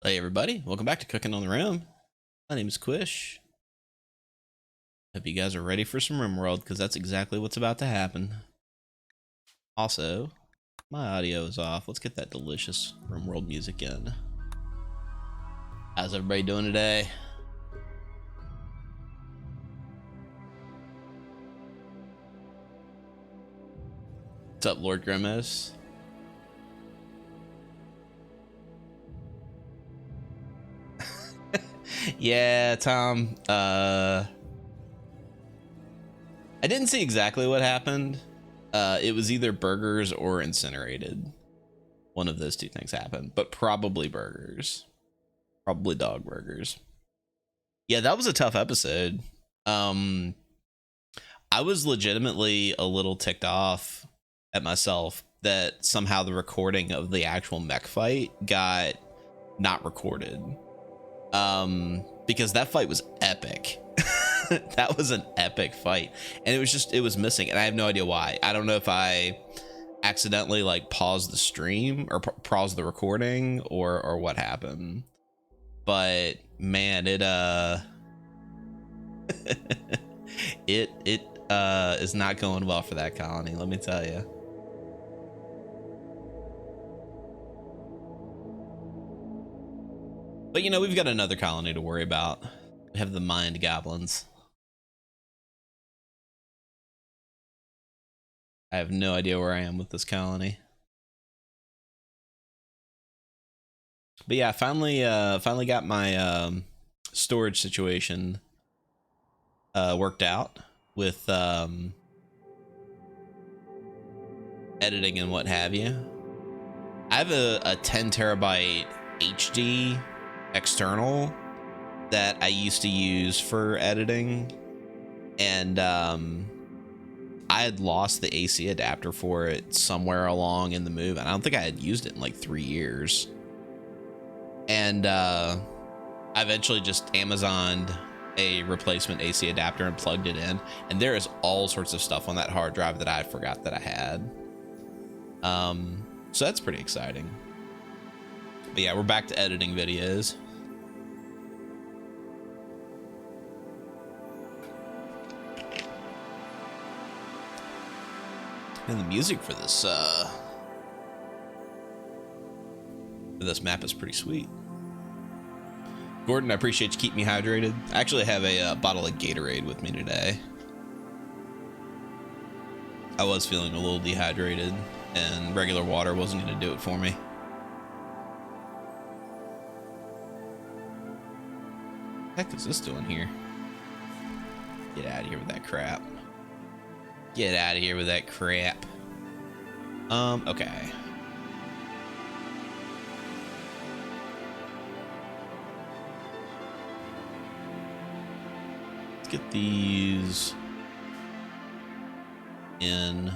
Hey everybody, welcome back to Cooking on the Rim. My name is Quish. Hope you guys are ready for some Rimworld, because that's exactly what's about to happen. Also, my audio is off. Let's get that delicious Rimworld music in. How's everybody doing today? What's up, Lord Grimace? Yeah, Tom. I didn't see exactly what happened. It was either burgers or incinerated. One of those two things happened, but probably burgers. Probably dog burgers. Yeah, that was a tough episode. I was legitimately a little ticked off at myself that somehow the recording of the actual mech fight got not recorded. Because that fight was epic. That was an epic fight, and it was missing, and I have no idea why. I don't know if I accidentally like paused the stream or paused the recording or what happened, but man, it it is not going well for that colony, let me tell you. But you know, we've got another colony to worry about. We have the mind goblins. I have no idea where I am with this colony. But yeah, finally got my storage situation worked out with editing and what have you. I have a 10 terabyte HD external that I used to use for editing, and I had lost the AC adapter for it somewhere along in the move, and I don't think I had used it in like 3 years. And I eventually just Amazoned a replacement AC adapter and plugged it in, and there is all sorts of stuff on that hard drive that I forgot that I had. So that's pretty exciting. But yeah, we're back to editing videos. And the music for this map is pretty sweet. Gordon, I appreciate you keeping me hydrated. I actually have a bottle of Gatorade with me today. I was feeling a little dehydrated, and regular water wasn't going to do it for me. What the heck is this doing here? Get out of here with that crap. Get out of here with that crap. Okay. Let's get these in.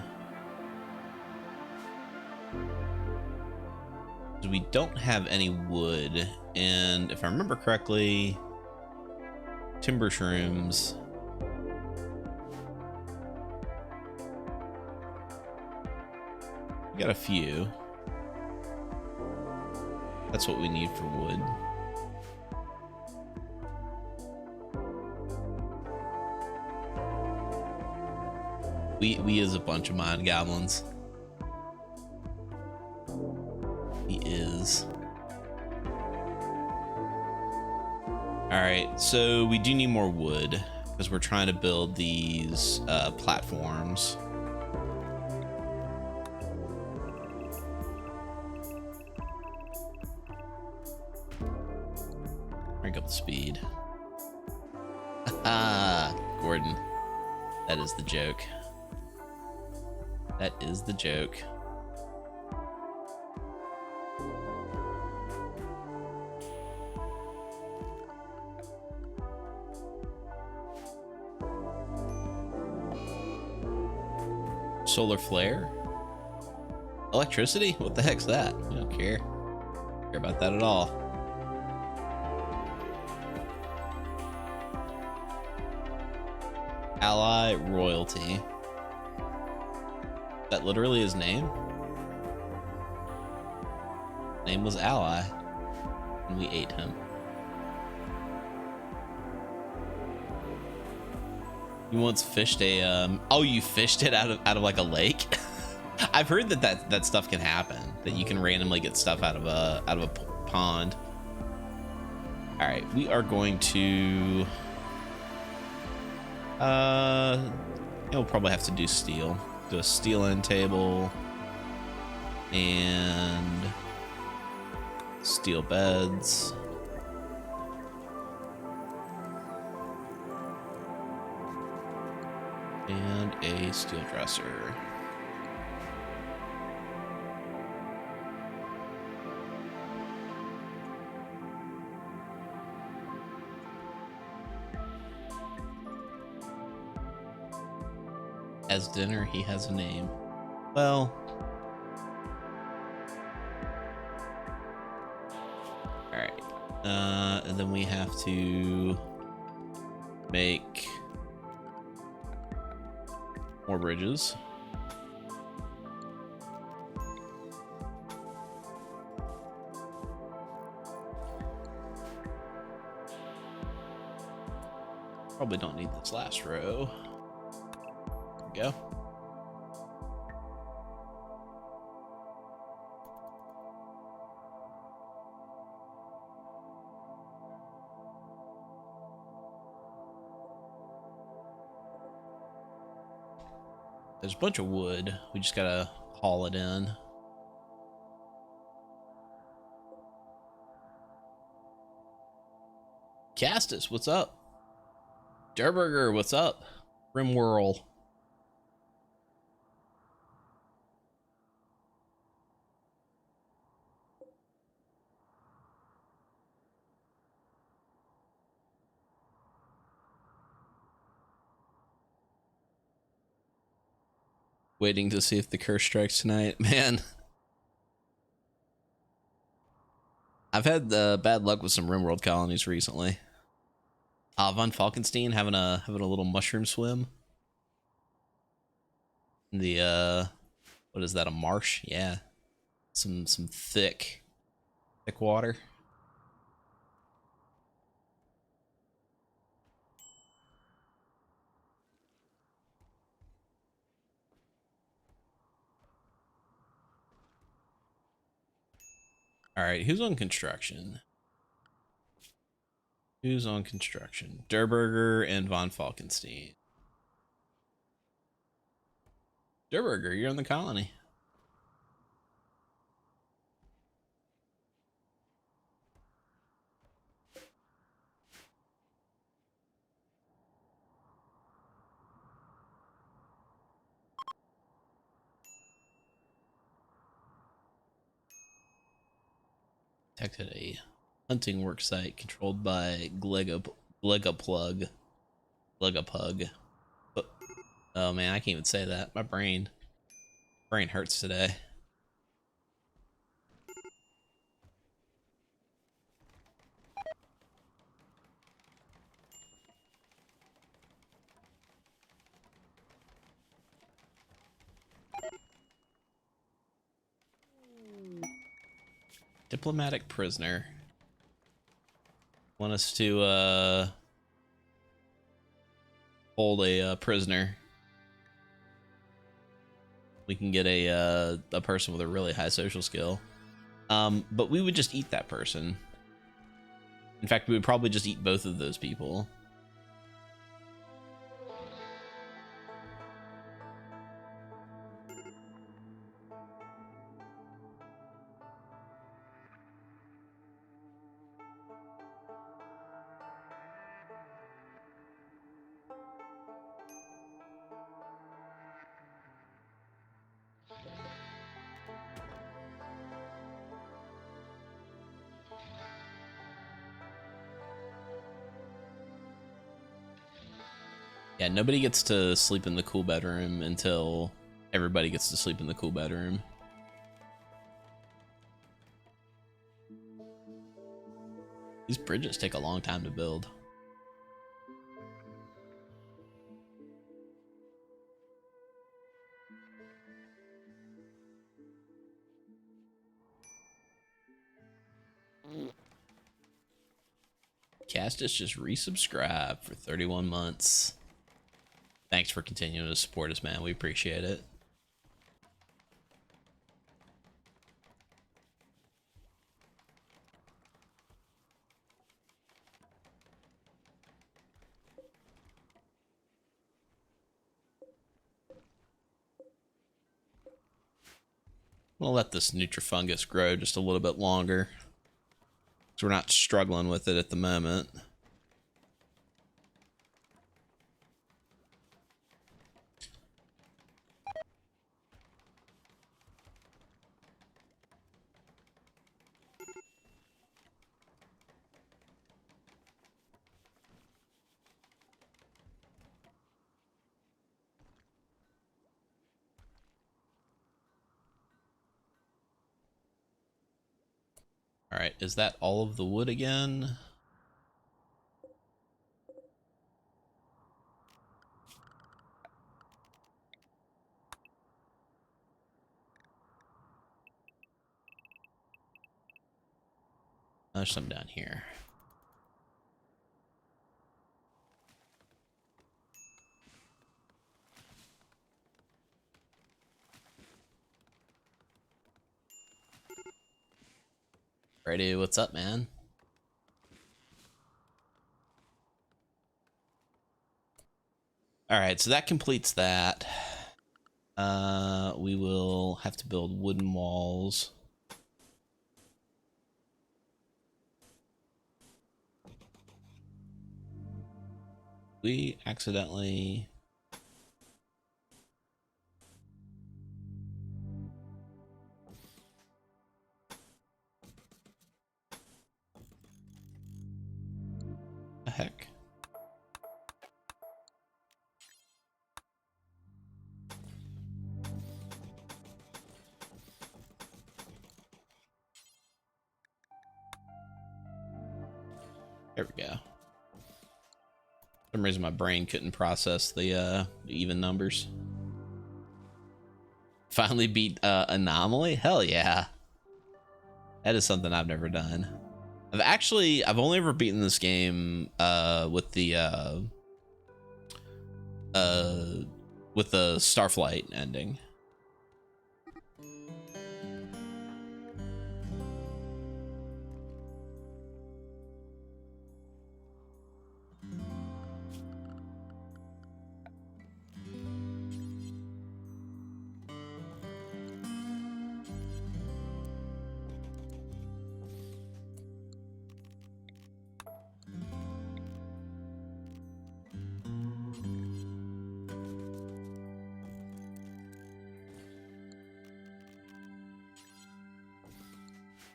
We don't have any wood, and if I remember correctly, timber shrooms. We got a few. That's what we need for wood. We is a bunch of mind goblins. He is. Alright, so we do need more wood because we're trying to build these platforms. Crank up the speed. Ah, Gordon. That is the joke. That is the joke. Solar flare? Electricity? What the heck's that? I don't care. Care about that at all. Ally royalty. That literally his name? Name was Ally. And we ate him. You once fished a oh, you fished it out of like a lake? I've heard that stuff can happen, that you can randomly get stuff out of a pond. All right, we are going to we'll probably have to do steel. Do a steel end table and steel beds. And a steel dresser. As dinner, he has a name. Well, all right. And then we have to make more bridges. Probably don't need this last row. There we go. There's a bunch of wood. We just gotta haul it in. Castus, what's up? Derburger, what's up? Rimworld. Waiting to see if the curse strikes tonight. Man, I've had bad luck with some Rimworld colonies recently. Von Falkenstein having a little mushroom swim. The what is that, a marsh? Yeah. Some thick water. All right, who's on construction? Who's on construction? Derburger and Von Falkenstein. Derburger, you're on the colony. Detected a hunting work site controlled by Glegapug. Oh man, I can't even say that. My brain hurts today. Diplomatic prisoner. Want us to hold a prisoner. We can get a person with a really high social skill. But we would just eat that person. In fact, we would probably just eat both of those people. Yeah, nobody gets to sleep in the cool bedroom until everybody gets to sleep in the cool bedroom. These bridges take a long time to build. Castus just resubscribed for 31 months. Thanks for continuing to support us, man. We appreciate it. We'll let this Nutrifungus grow just a little bit longer, so we're not struggling with it at the moment. All right, is that all of the wood again? There's some down here. Ready? What's up, man? All right, so that completes that. We will have to build wooden walls. We accidentally... The heck? There we go. For some reason my brain couldn't process the even numbers. Finally beat Anomaly? Hell yeah. That is something I've never done. I've only ever beaten this game with the Starflight ending.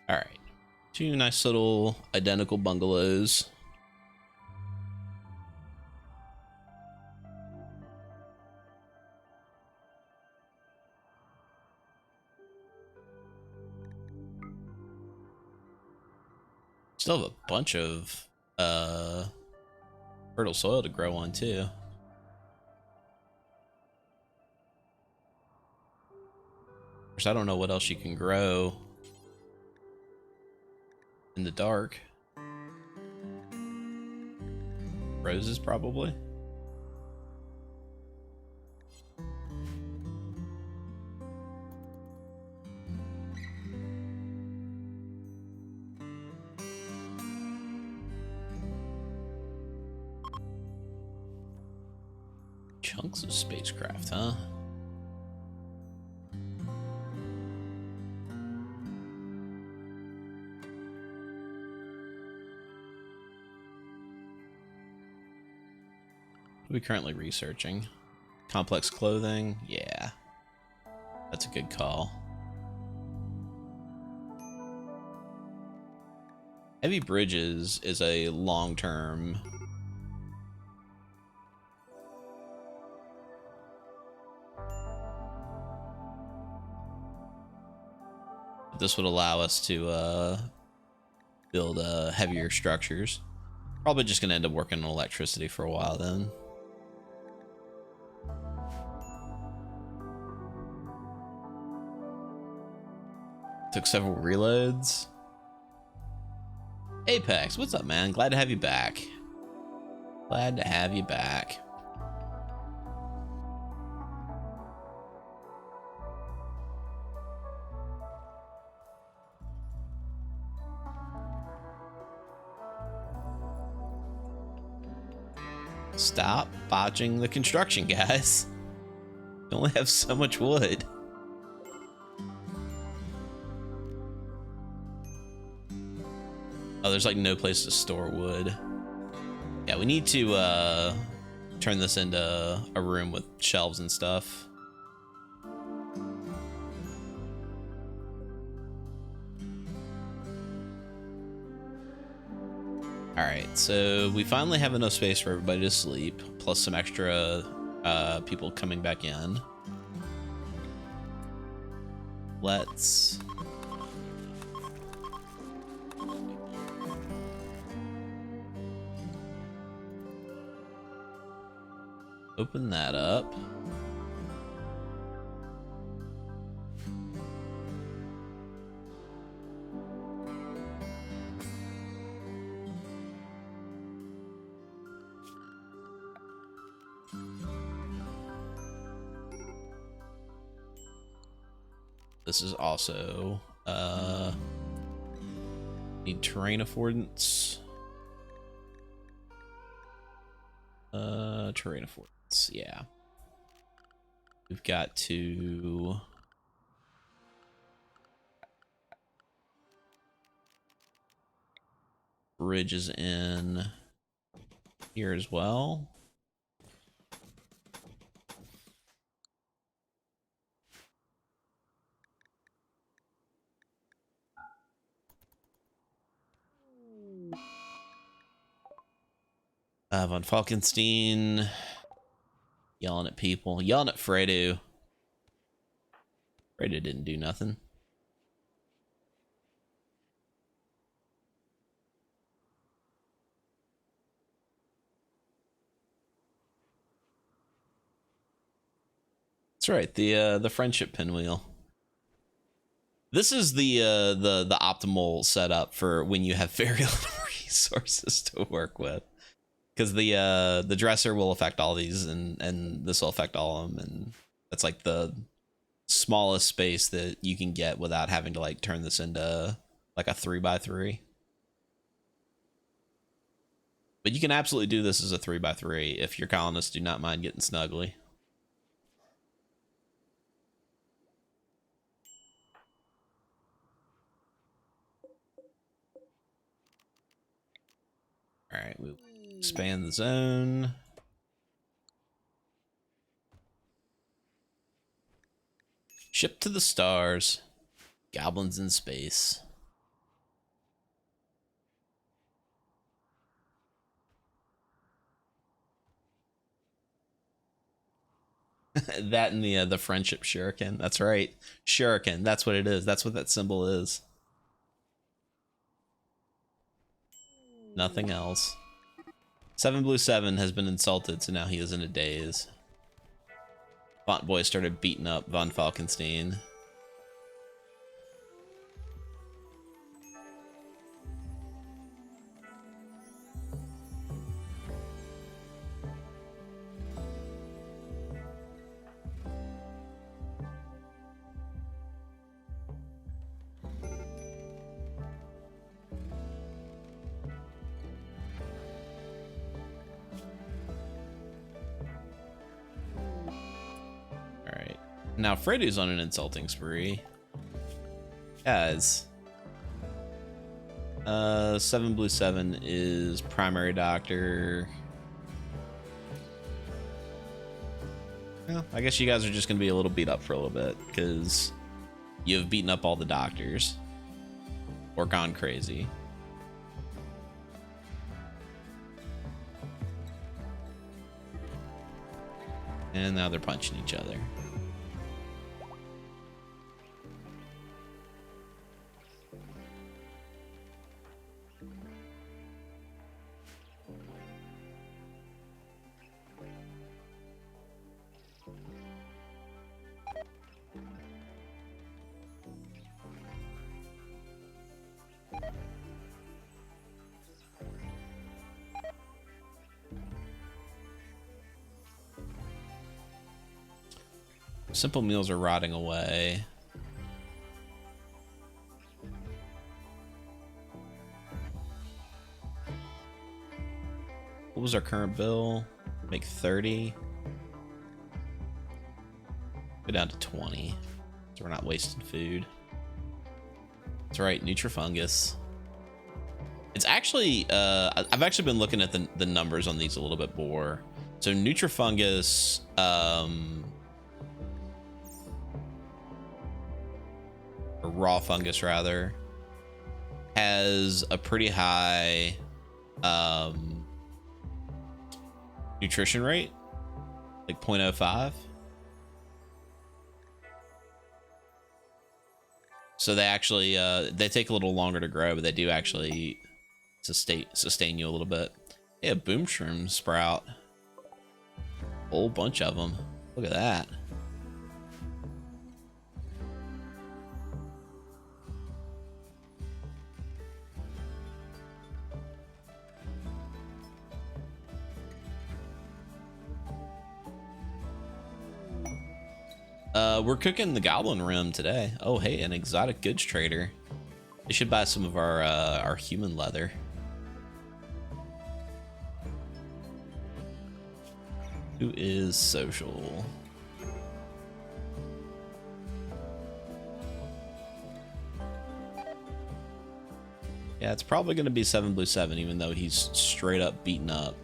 All right, two nice little identical bungalows. Still have a bunch of fertile soil to grow on too. Of course, I don't know what else you can grow in the dark. Roses, probably. Chunks of spacecraft, huh? What are we currently researching? Complex clothing? Yeah. That's a good call. Heavy bridges is a long-term... This would allow us to build heavier structures. Probably just gonna end up working on electricity for a while then. Took several reloads. Apex, what's up, man? Glad to have you back. Glad to have you back. Stop botching the construction, guys. You only have so much wood. Oh, there's like no place to store wood. Yeah, we need to turn this into a room with shelves and stuff. Alright, so we finally have enough space for everybody to sleep, plus some extra people coming back in. Let's... open that up. This is also need terrain affordance. Terrain affordance, yeah. We've got to bridges in here as well. Von Falkenstein yelling at people, yelling at Fredo. Fredo didn't do nothing. That's right, the friendship pinwheel. This is the optimal setup for when you have very little resources to work with, because the dresser will affect all these, and this will affect all of them, and that's like the smallest space that you can get without having to like turn this into like a 3x3. But you can absolutely do this as a 3x3 if your colonists do not mind getting snuggly. All right, we'll expand the zone. Ship to the stars. Goblins in space. That and the friendship shuriken. That's right. Shuriken. That's what it is. That's what that symbol is. Nothing else. 7 Blue 7 has been insulted, so now he is in a daze. Font Boy started beating up Von Falkenstein. Now Fredo's on an insulting spree. Guys. 7 Blue 7 is primary doctor. Well, I guess you guys are just gonna be a little beat up for a little bit, because you've beaten up all the doctors. Or gone crazy. And now they're punching each other. Simple meals are rotting away. What was our current bill? Make 30. Go down to 20. So we're not wasting food. That's right, Nutrifungus. It's actually, I've actually been looking at the numbers on these a little bit more. So Nutrifungus, or raw fungus rather, has a pretty high nutrition rate, like 0.05. So they actually, they take a little longer to grow, but they do actually sustain you a little bit. Yeah, boom shroom sprout. Whole bunch of them. Look at that. We're cooking the Goblin Rim today. Oh, hey, an exotic goods trader. They should buy some of our human leather. Who is social? Yeah, it's probably going to be 7 Blue 7, even though he's straight up beaten up.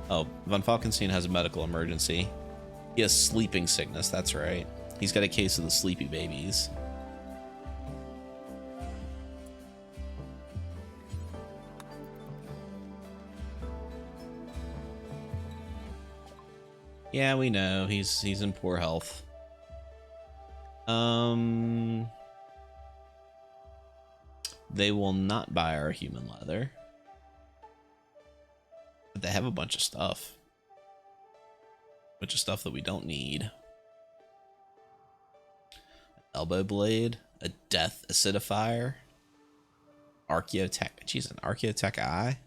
Oh, Von Falkenstein has a medical emergency. He has sleeping sickness, that's right. He's got a case of the sleepy babies. Yeah, we know. He's in poor health. They will not buy our human leather. But they have a bunch of stuff. Bunch of stuff that we don't need. Elbow blade, a death acidifier, Archaeotech. Jeez, an Archaeotech eye.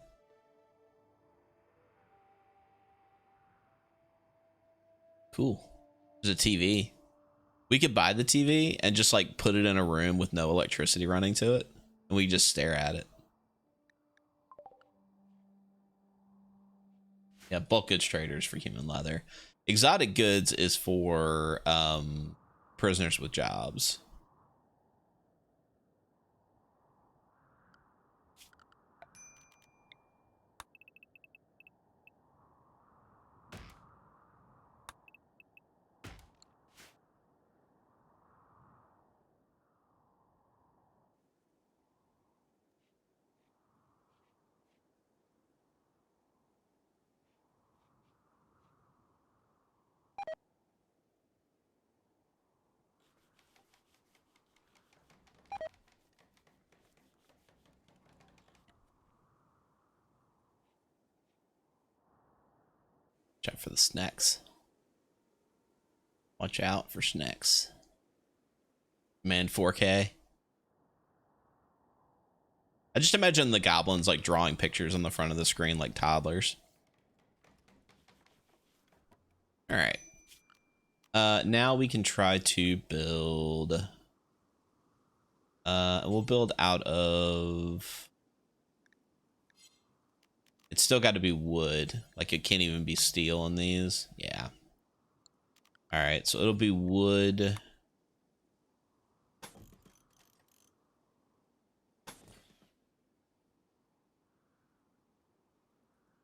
Cool. There's a TV. We could buy the TV and just like put it in a room with no electricity running to it, and we just stare at it. Yeah, bulk goods traders for human leather. Exotic goods is for prisoners with jobs. Watch out for the snacks. Watch out for snacks. Man, 4K. I just imagine the goblins like drawing pictures on the front of the screen like toddlers. All right. Now we can try to build. We'll build out of. It's still got to be wood. Like it can't even be steel in these. Yeah. All right, so it'll be wood.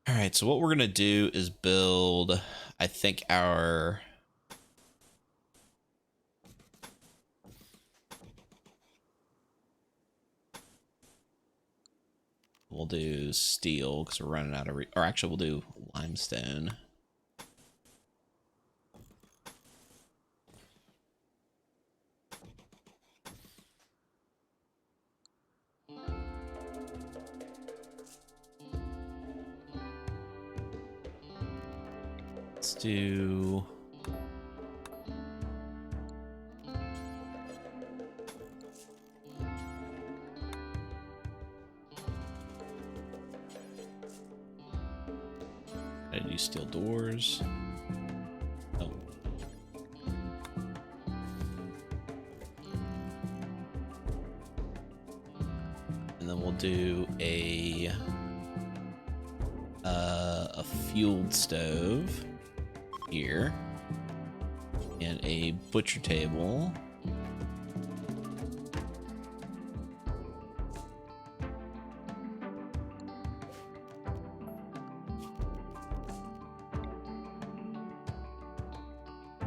All right, so what we're gonna do is build, I think our. We'll do steel because we're running out of, or actually we'll do limestone. Let's do. Gotta do steel doors. Oh. do a fueled stove here and a butcher table.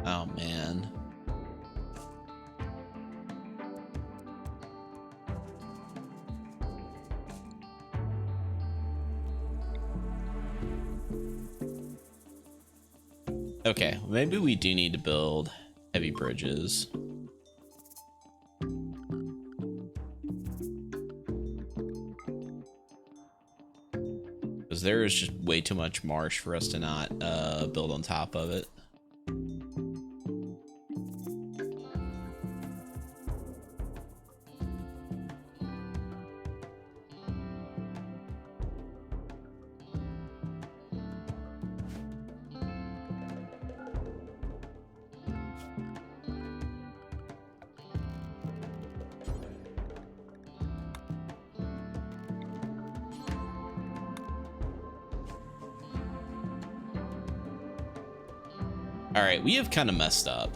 Oh man. Okay, maybe we do need to build heavy bridges. Because there is just way too much marsh for us to not build on top of it. All right, we have kind of messed up.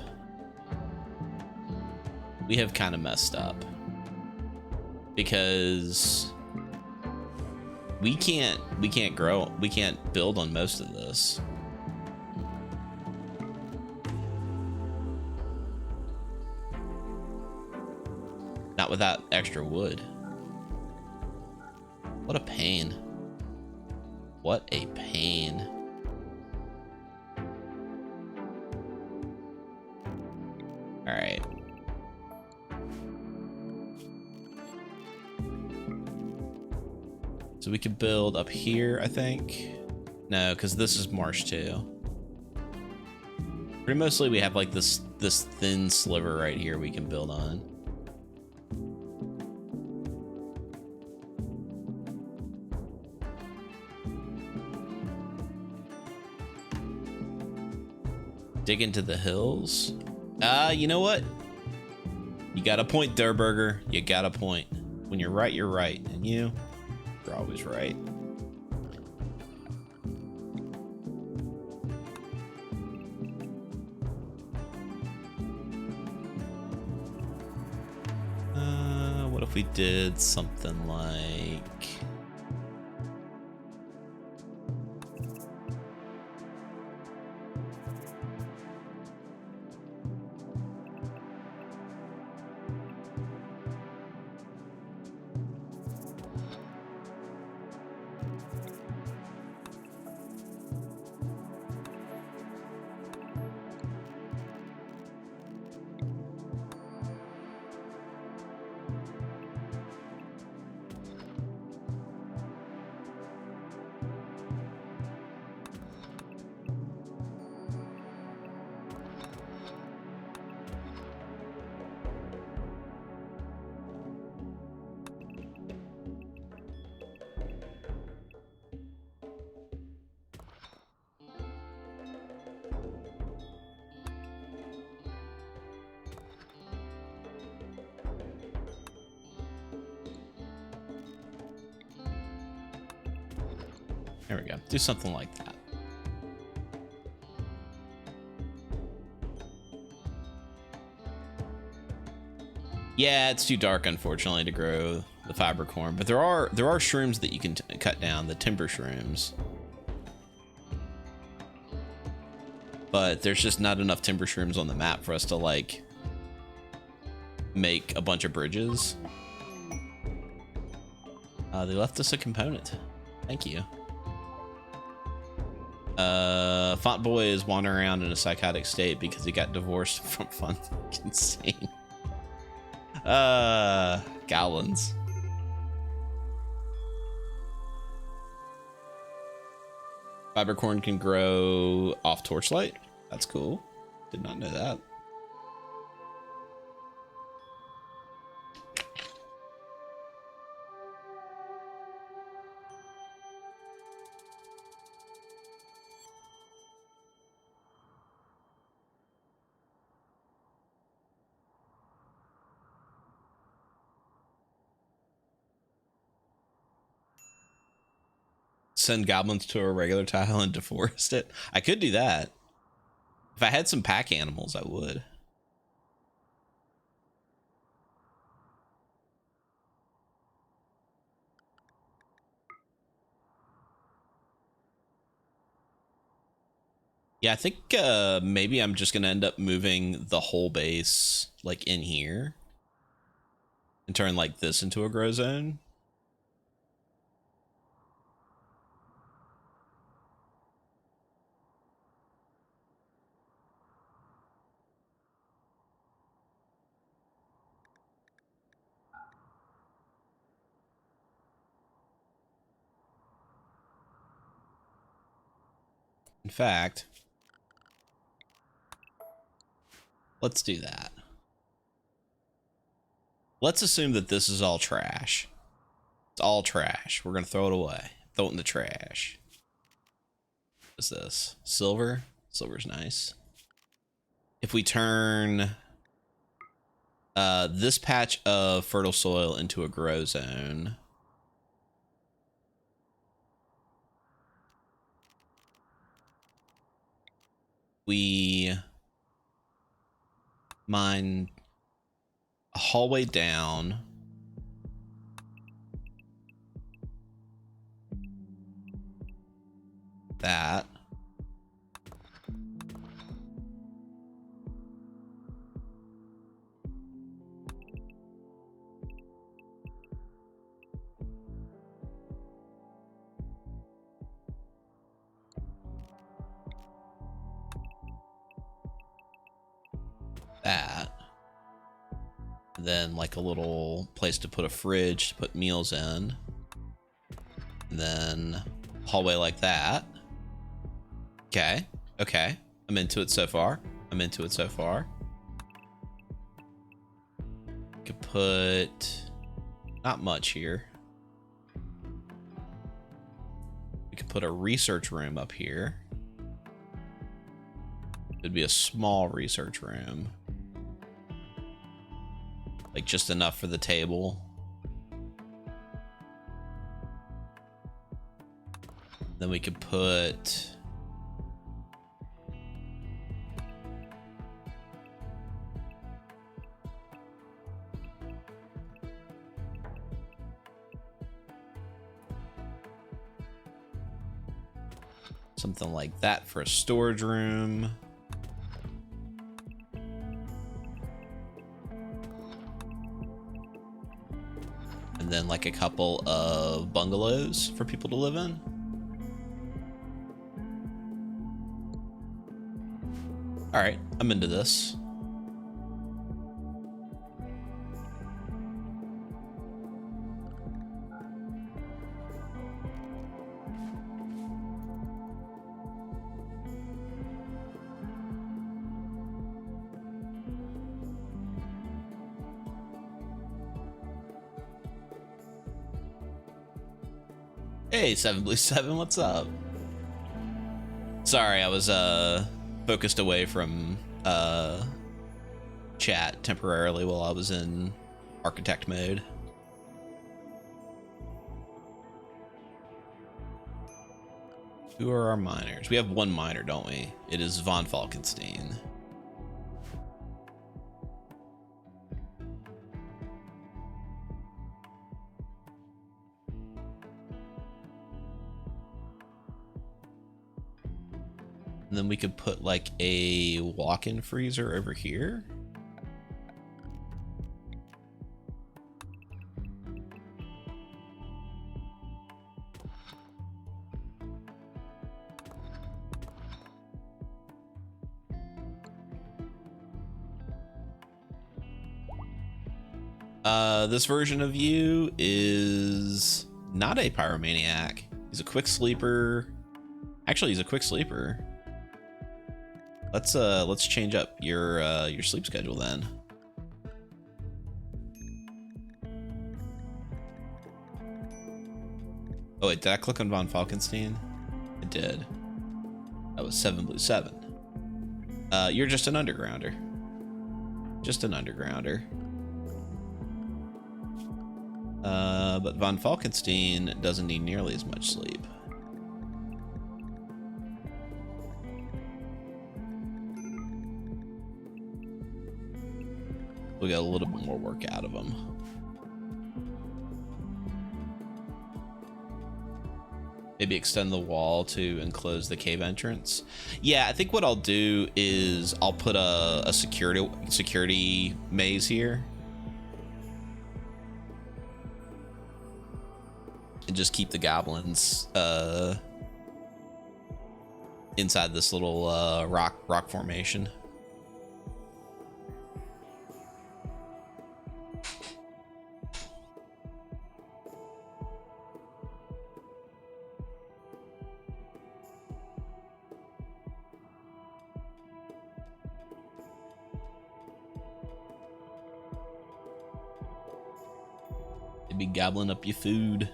We have kind of messed up because we can't grow, we can't build on most of this. Not without extra wood. What a pain. What a pain. All right. So we could build up here, I think. No, because this is marsh too. Pretty mostly we have like this thin sliver right here we can build on. Dig into the hills. You know what? You got a point, Durburger. You got a point. When you're right, you're right. And you're always right. What if we did something like... There we go. Do something like that. Yeah, it's too dark, unfortunately, to grow the fiber corn. But there are shrooms that you can cut down, the timber shrooms. But there's just not enough timber shrooms on the map for us to like make a bunch of bridges. They left us a component. Thank you. Font Boy is wandering around in a psychotic state because he got divorced from Fun Insane. Goblins. Fibercorn can grow off torchlight. That's cool. Did not know that. Send goblins to a regular tile and deforest it. I could do that. If I had some pack animals, I would. Yeah, I think maybe I'm just going to end up moving the whole base like in here and turn like this into a grow zone. In fact, let's do that. Let's assume that this is all trash. It's all trash. We're going to throw it away. Throw it in the trash. What's this? Silver? Silver's nice. If we turn this patch of fertile soil into a grow zone, we mine a hallway down. That. That. And then like a little place to put a fridge to put meals in. And then hallway like that. Okay. Okay. I'm into it so far. I'm into it so far. Could put not much here. We could put a research room up here. It'd be a small research room. Like just enough for the table. Then we could put something like that for a storage room. And then like a couple of bungalows for people to live in. All right, I'm into this. Hey, 7Blue7, what's up? Sorry, I was focused away from chat temporarily while I was in architect mode. Who are our miners? We have one miner, don't we? It is Von Falkenstein. And then we could put like a walk-in freezer over here. This version of you is not a pyromaniac. He's a quick sleeper. Actually, he's a quick sleeper. Let's change up your sleep schedule then. Oh wait, did I click on Von Falkenstein? I did. That was 7Blue7. You're just an undergrounder. Just an undergrounder. But Von Falkenstein doesn't need nearly as much sleep. we'll get a little bit more work out of them. Maybe extend the wall to enclose the cave entrance. Yeah, I think what I'll do is I'll put a security maze here. And just keep the goblins inside this little rock formation. Be gobbling up your food.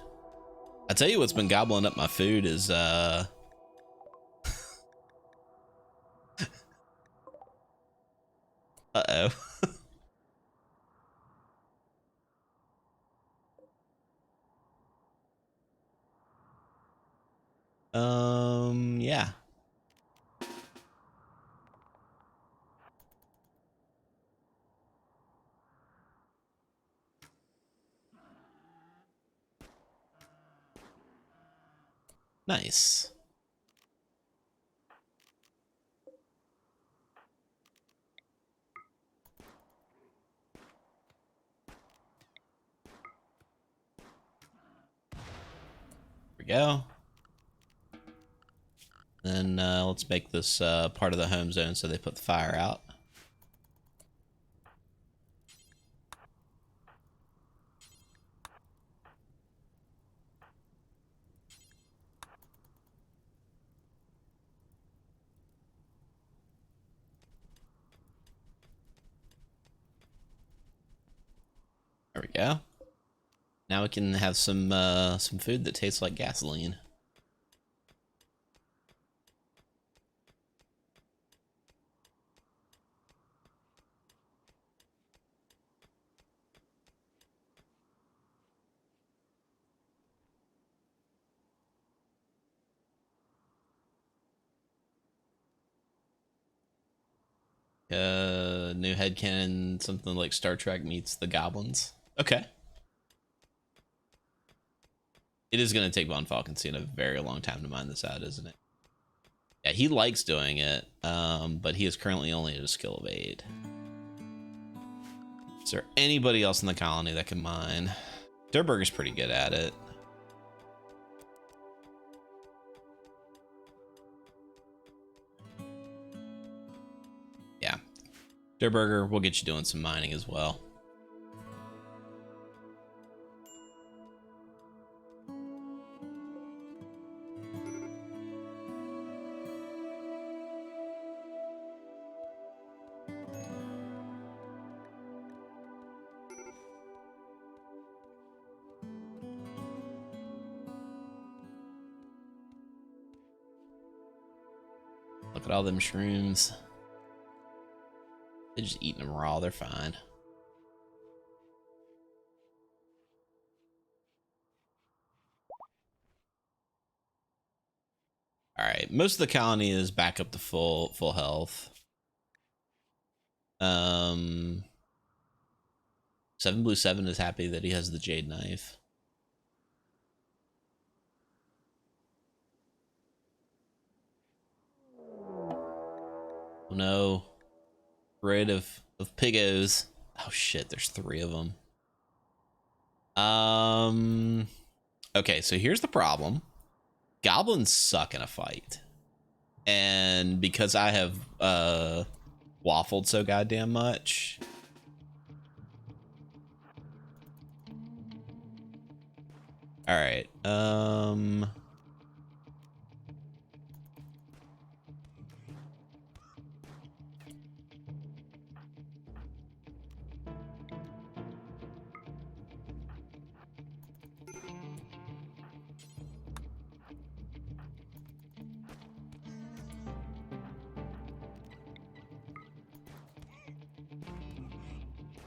I tell you what's been gobbling up my food is uh-oh. Yeah. Nice. Here we go. Then let's make this part of the home zone so they put the fire out. There we go. Now we can have some food that tastes like gasoline. New headcanon, something like Star Trek meets the goblins. Okay. It is going to take Von Falkenstein a very long time to mine this out, isn't it? Yeah, he likes doing it, but he is currently only at a skill of 8. Is there anybody else in the colony that can mine? Durburger's pretty good at it. Yeah. Durburger, we'll get you doing some mining as well. Look at all them shrooms. They're just eating them raw, they're fine. Alright, most of the colony is back up to full health. 7 Blue 7 is happy that he has the jade knife. Oh no. Rid of piggos. Oh shit, there's 3 of them. Okay, so here's the problem. Goblins suck in a fight. And because I have waffled so goddamn much. All right.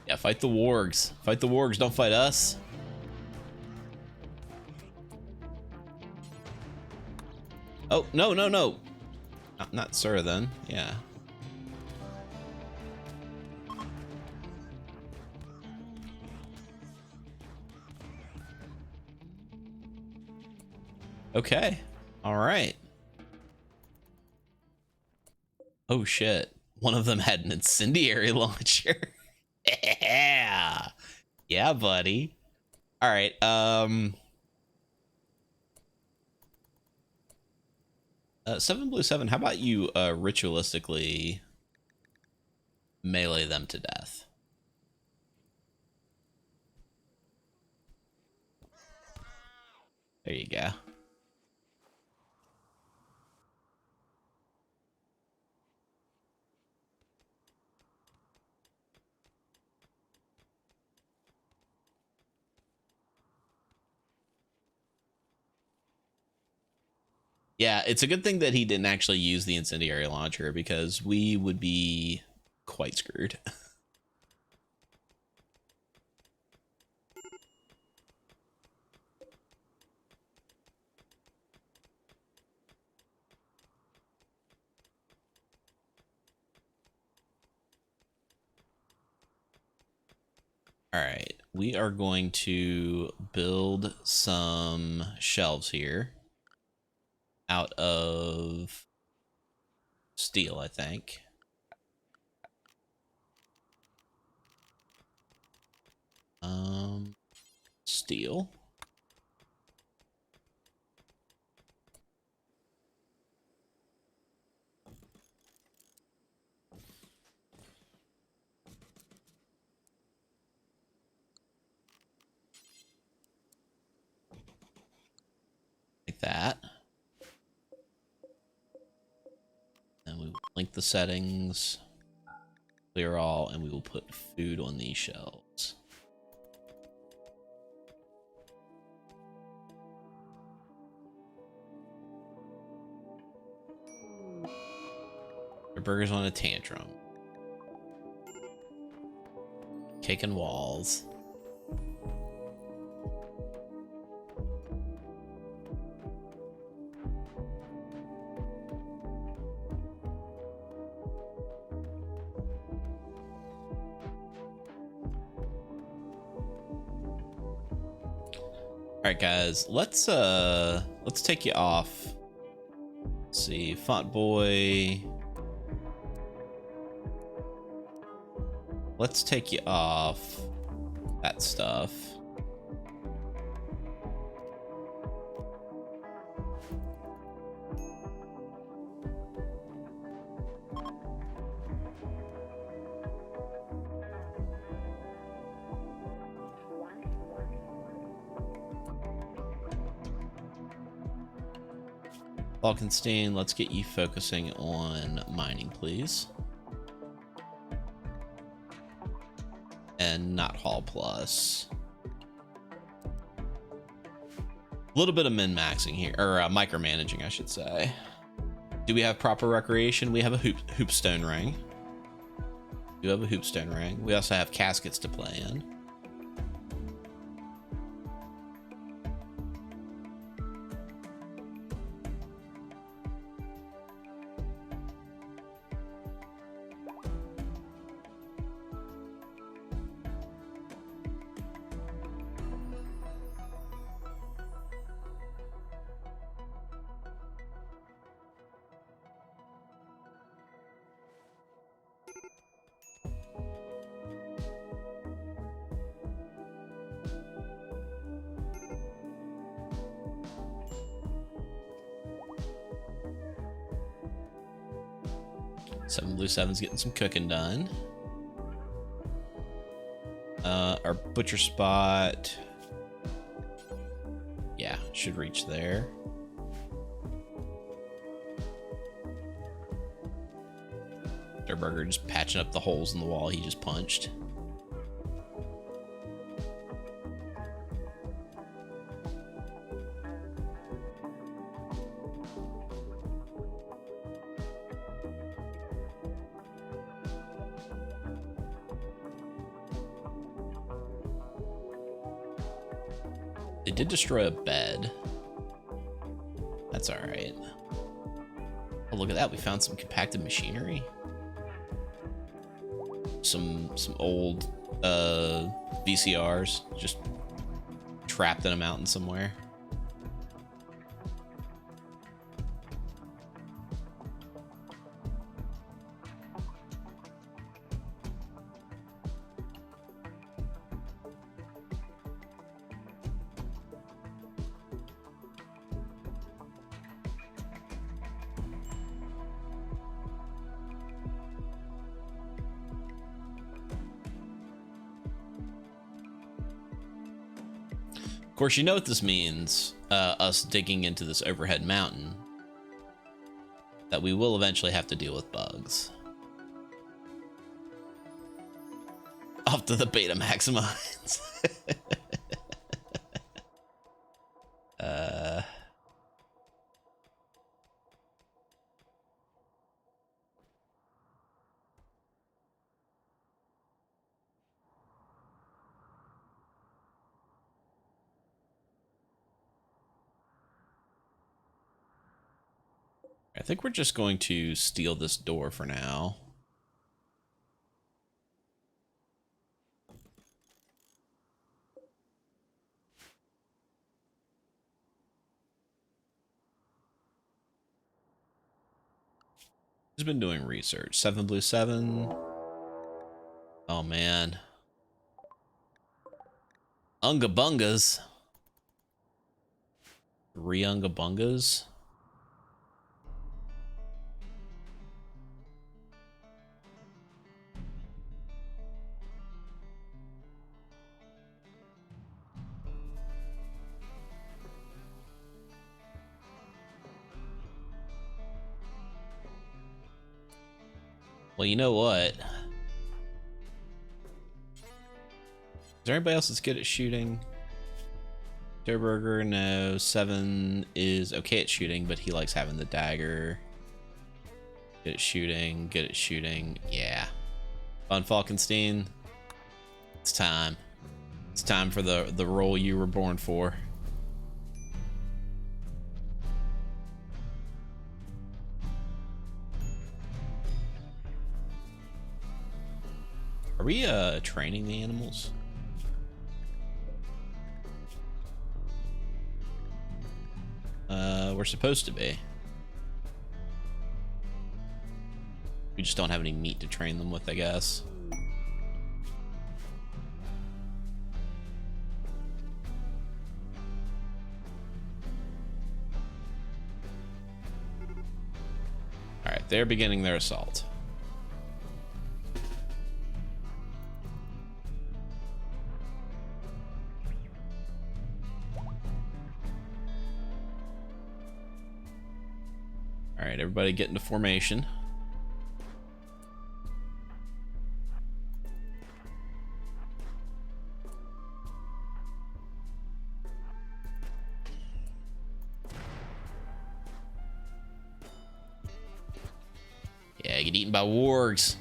Yeah, fight the wargs. Fight the wargs, don't fight us. Oh, no, no, no. Not sir then. Yeah. Okay. All right. Oh shit. One of them had an incendiary launcher. Yeah. Yeah, buddy. All right. 7 Blue 7, how about you ritualistically melee them to death? There you go. Yeah, it's a good thing that he didn't actually use the incendiary launcher because we would be quite screwed. All right, we are going to build some shelves here out of steel, I think. Steel. Like that. And we will link the settings, clear all, and we will put food on these shelves. Your burger's on a tantrum. Kicking walls. All right, guys, let's take you off. Let's see, Font Boy. Let's take you off that stuff. Falkenstein, let's get you focusing on mining, please. And not Hall Plus. A little bit of min-maxing here, or micromanaging, I should say. Do we have proper recreation? We have a hoopstone ring. We do have a hoopstone ring. We also have caskets to play in. Seven Blue 7's getting some cooking done. Our butcher spot, yeah, should reach there. Our burger just patching up the holes in the wall he just punched. They did destroy a bed. That's all right. Oh, look at that. We found some compacted machinery. Some old VCRs just trapped in a mountain somewhere. course, you know what this means, us digging into this overhead mountain, that we will eventually have to deal with bugs. Off to the beta maximize. I think we're just going to steal this door for now. Who's been doing research? 7 Blue 7. Oh man. Unga bungas. 3 unga bungas. Well, you know what? Is there anybody else that's good at shooting? Burger, no. 7 is okay at shooting, but he likes having the dagger. Good at shooting, good at shooting. Yeah. Von Falkenstein, it's time. It's time for the role you were born for. Are we training the animals? We're supposed to be. We just don't have any meat to train them with, I guess. All right, they're beginning their assault. All right, everybody get into formation. Yeah, get eaten by wargs.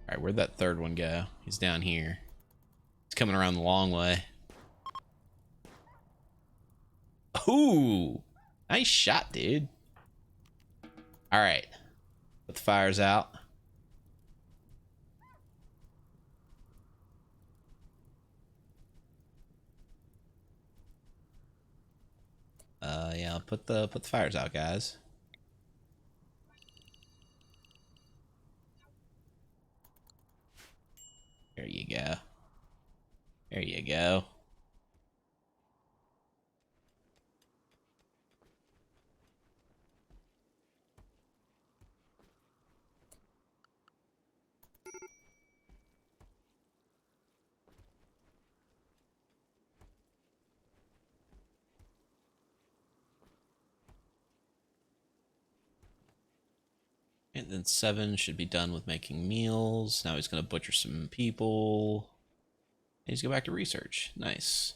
All right, where'd that third one go? He's down here. He's coming around the long way. Ooh, nice shot, dude. All right, put the fires out. Yeah, put the fires out, guys. There you go. There you go. And then 7 should be done with making meals. Now he's gonna butcher some people. And he's go back to research. Nice.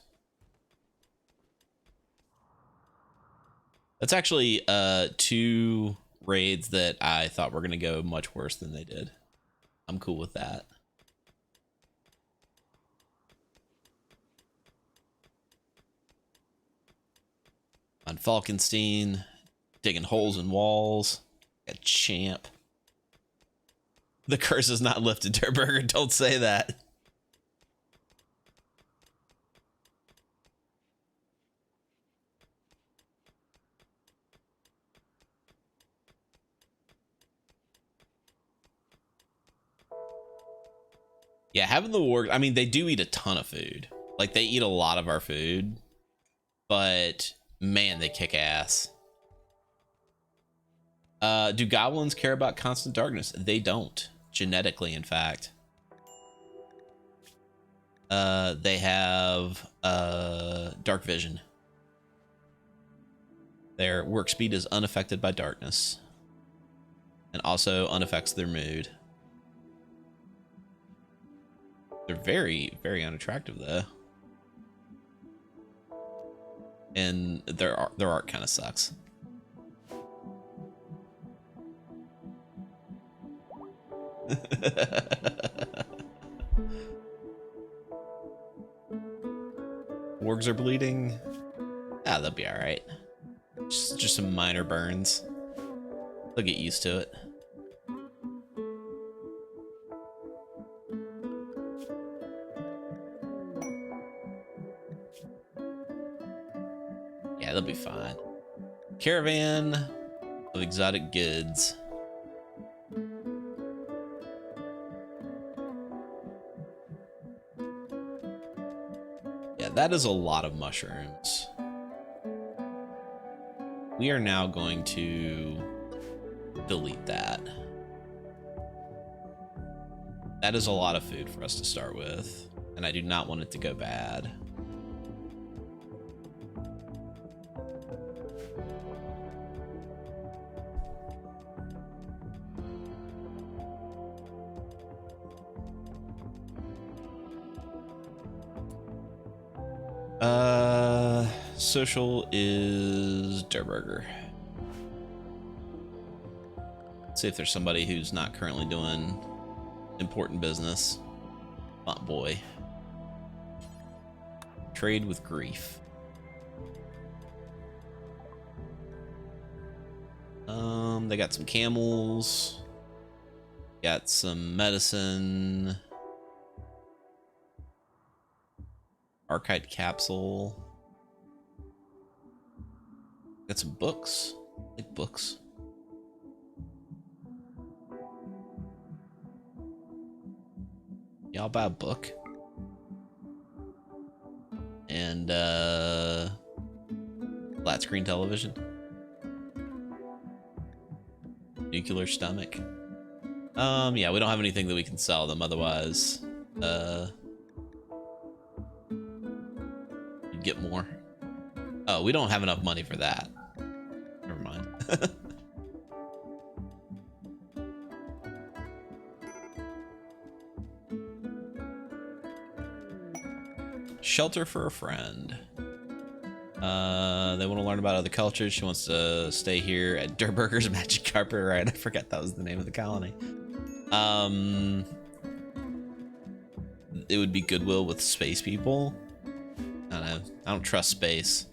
That's actually 2 raids that I thought were gonna go much worse than they did. I'm cool with that. On Falkenstein, digging holes in walls. A champ. The curse is not lifted, Durburger. Don't say that. Yeah, having the warg, I mean, they do eat a ton of food. Like, they eat a lot of our food, but man, they kick ass. Do goblins care about constant darkness? They don't. Genetically, in fact. They have dark vision. Their work speed is unaffected by darkness, and also unaffects their mood. They're very, very unattractive though, and their art kind of sucks. Wargs are bleeding. Ah, they'll be all right. Just some minor burns. They'll get used to it. Yeah, they'll be fine. Caravan of exotic goods. Yeah, that is a lot of mushrooms. We are now going to delete that. That is a lot of food for us to start with, and I do not want it to go bad. Social is Durburger. Let's see if there's somebody who's not currently doing important business. Font boy. Trade with grief. They got some camels. Got some medicine. Archite capsule. Got some books. I like books. Y'all buy a book. And flat screen television. Nuclear stomach. Yeah, we don't have anything that we can sell them, otherwise you'd get more. Oh, we don't have enough money for that. Never mind. Shelter for a friend. They want to learn about other cultures. She wants to stay here at Durburger's Magic Carpet, right? I forgot that was the name of the colony. It would be Goodwill with space people. I don't know. I don't trust space.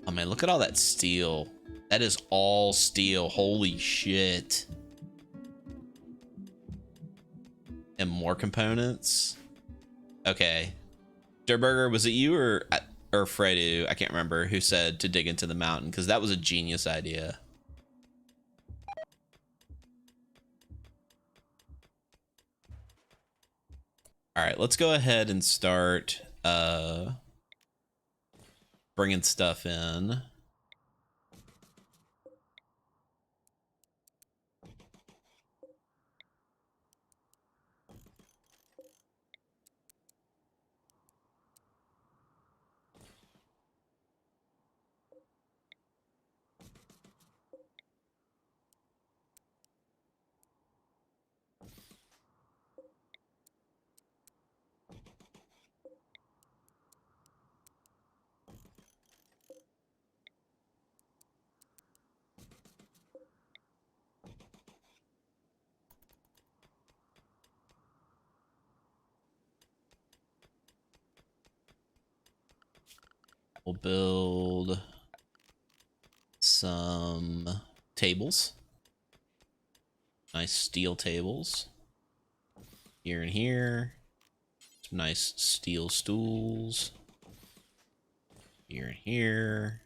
Oh man, look at all that steel. That is all steel. Holy shit. And more components. Okay. Durburger, was it you or Fredu? I can't remember who said to dig into the mountain, because that was a genius idea. All right, let's go ahead and start bringing stuff in. We'll build some tables. Nice steel tables. Here and here. Some nice steel stools. Here and here.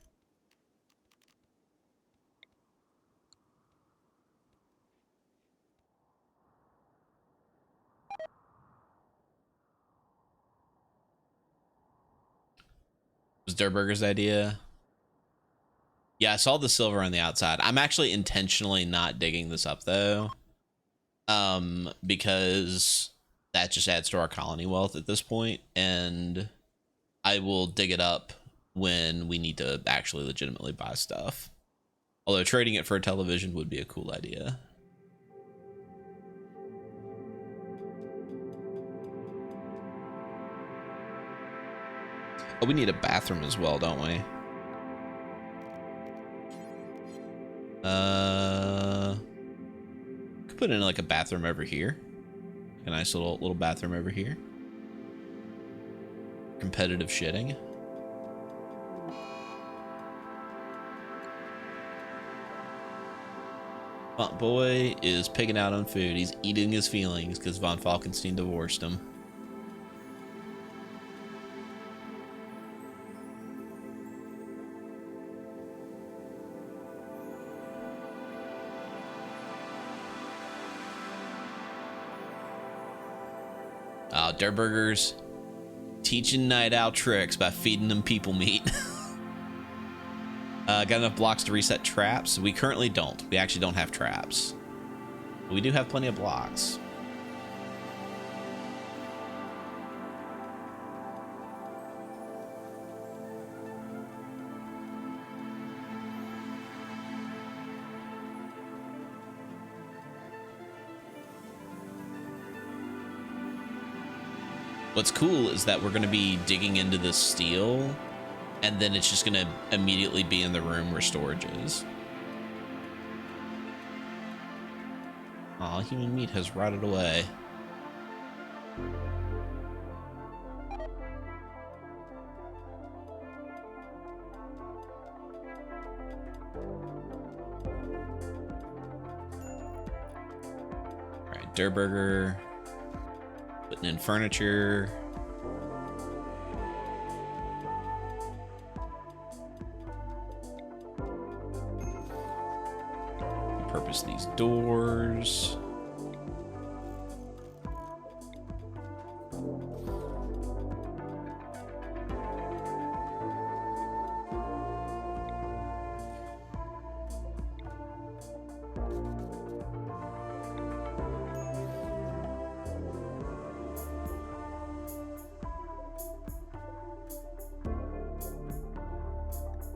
Was Durburger's idea? Yeah, I saw the silver on the outside. I'm actually intentionally not digging this up though. Because that just adds to our colony wealth at this point, and I will dig it up when we need to actually legitimately buy stuff. Although trading it for a television would be a cool idea. Oh, we need a bathroom as well, don't we? Could put in like a bathroom over here. A nice little bathroom over here. Competitive shitting. Font Boy is pigging out on food. He's eating his feelings because Von Falkenstein divorced him. Durburgers teaching night owl tricks by feeding them people meat. Got enough blocks to reset traps? We currently don't. We actually don't have traps. But we do have plenty of blocks. What's cool is that we're going to be digging into this steel, and then it's just going to immediately be in the room where storage is. Aw, human meat has rotted away. Alright, Durburger. Putting in furniture. Repurpose these doors.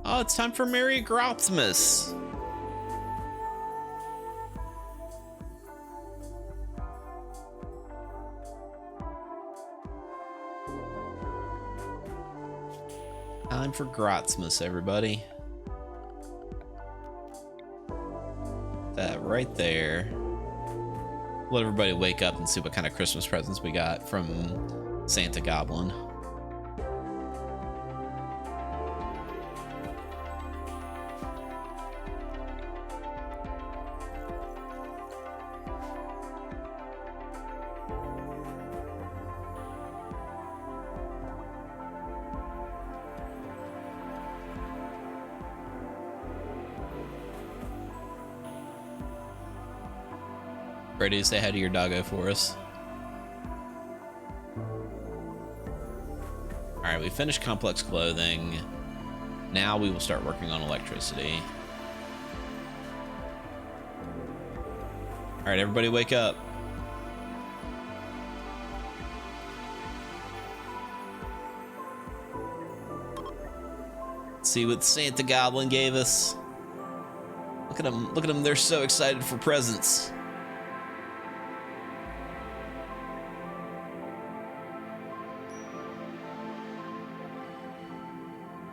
Oh, it's time for Merry Gropsmas. Time for Grotsmas, everybody. That right there. Let everybody wake up and see what kind of Christmas presents we got from Santa Goblin. Ready to say hi to your doggo for us. Alright, we finished complex clothing. Now we will start working on electricity. Alright, everybody wake up. Let's see what Santa Goblin gave us. Look at them, they're so excited for presents.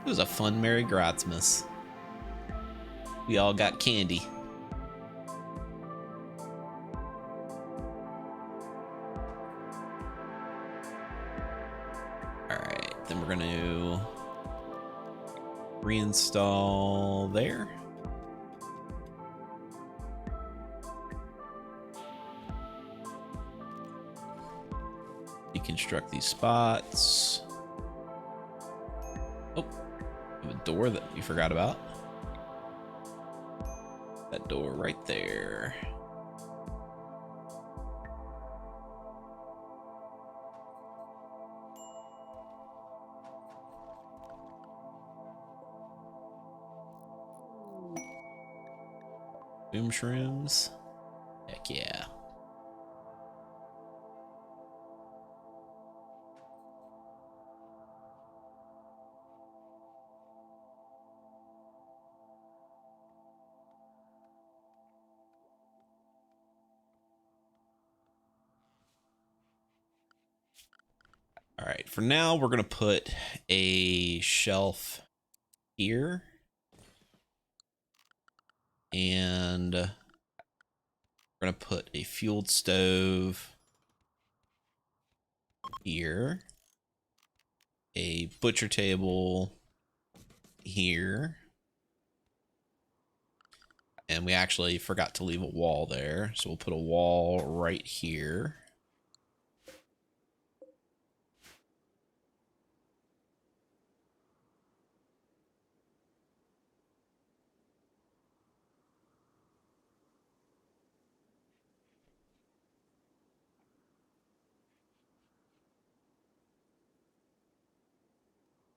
It was a fun Merry Grotsmas. We all got candy. Alright, then we're gonna reinstall there. Deconstruct these spots. Oh. A door that you forgot about. That door right there. Boom shrooms. Heck yeah. All right, for now, we're going to put a shelf here. And we're going to put a fueled stove here. A butcher table here. And we actually forgot to leave a wall there. So we'll put a wall right here.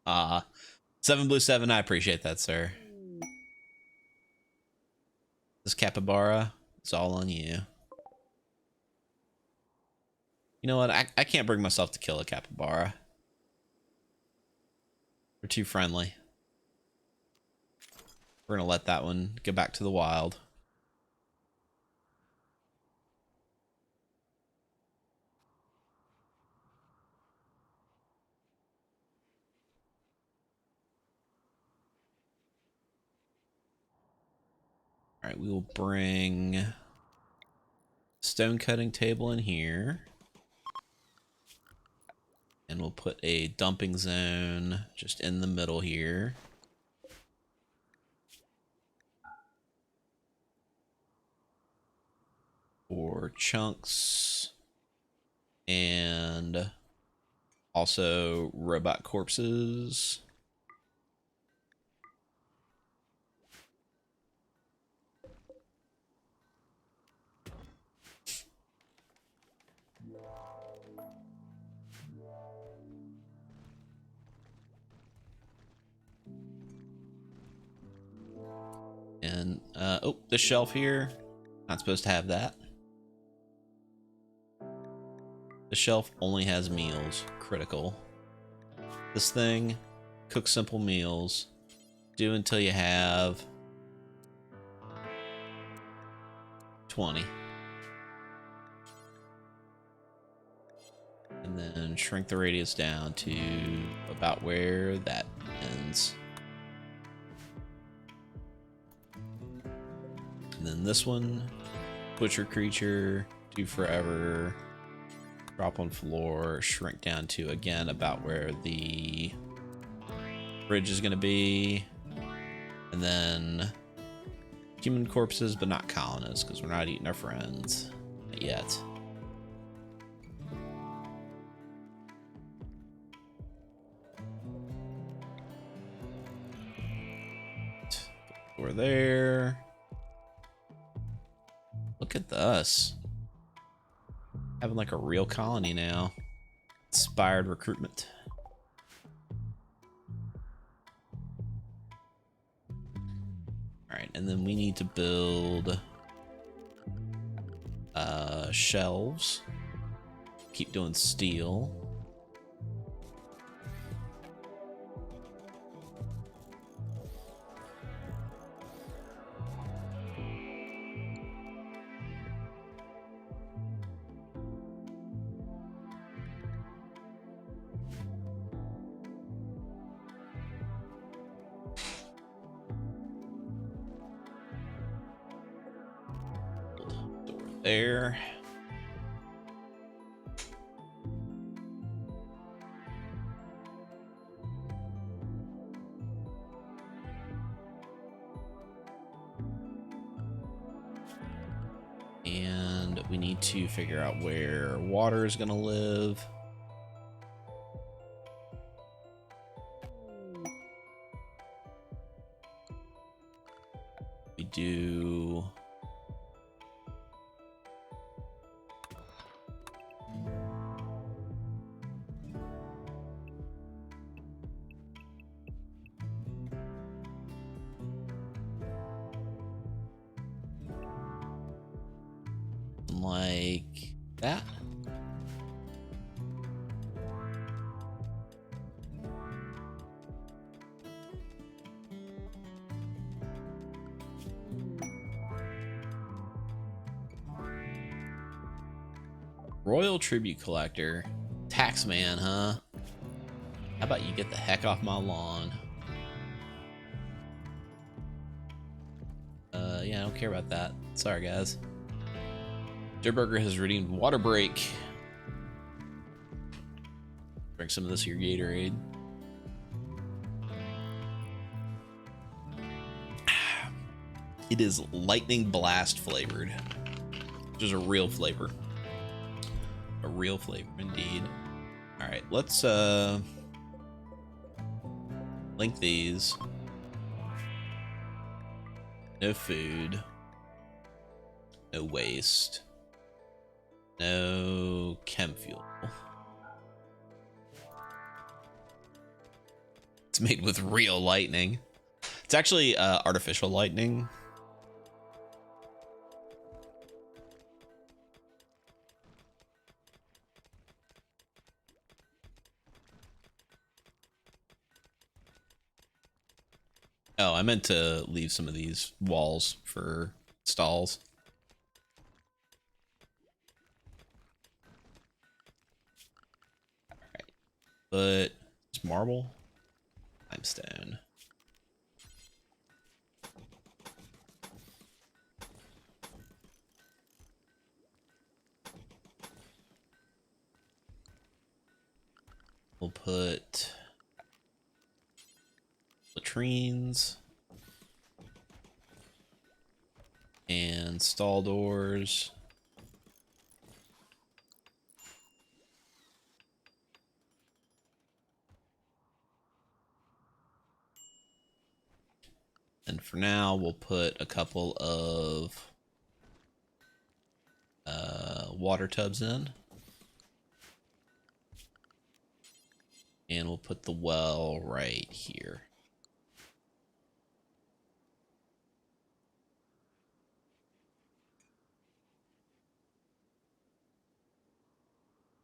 Ah, 7Blue7, I appreciate that, sir. This capybara, it's all on you. You know what? I can't bring myself to kill a capybara. They're too friendly. We're going to let that one get back to the wild. All right, we will bring stone cutting table in here. And we'll put a dumping zone just in the middle here. For chunks. And also robot corpses. And, oh, this shelf here. Not supposed to have that. The shelf only has meals. Critical. This thing, cook simple meals. Do until you have 20. And then shrink the radius down to about where that ends. And then this one, butcher creature, do forever, drop on floor, shrink down to, again, about where the bridge is going to be. And then human corpses, but not colonists, because we're not eating our friends. Not yet. We're there. Look at us. Having like a real colony now. Inspired recruitment. Alright, and then we need to build shelves. Keep doing steel. There. And we need to figure out where water is going to live. We do... like that. Royal Tribute Collector. Taxman, huh? How about you get the heck off my lawn? Yeah, I don't care about that. Sorry, guys. Joe Burger has redeemed water break. Drink some of this here Gatorade. It is lightning blast flavored, which is a real flavor. A real flavor indeed. All right, let's link these. No food. No waste. No chem fuel. It's made with real lightning. It's actually artificial lightning. Oh, I meant to leave some of these walls for stalls. All right, but it's marble, limestone. We'll put latrines and stall doors. And for now, we'll put a couple of water tubs in. And we'll put the well right here.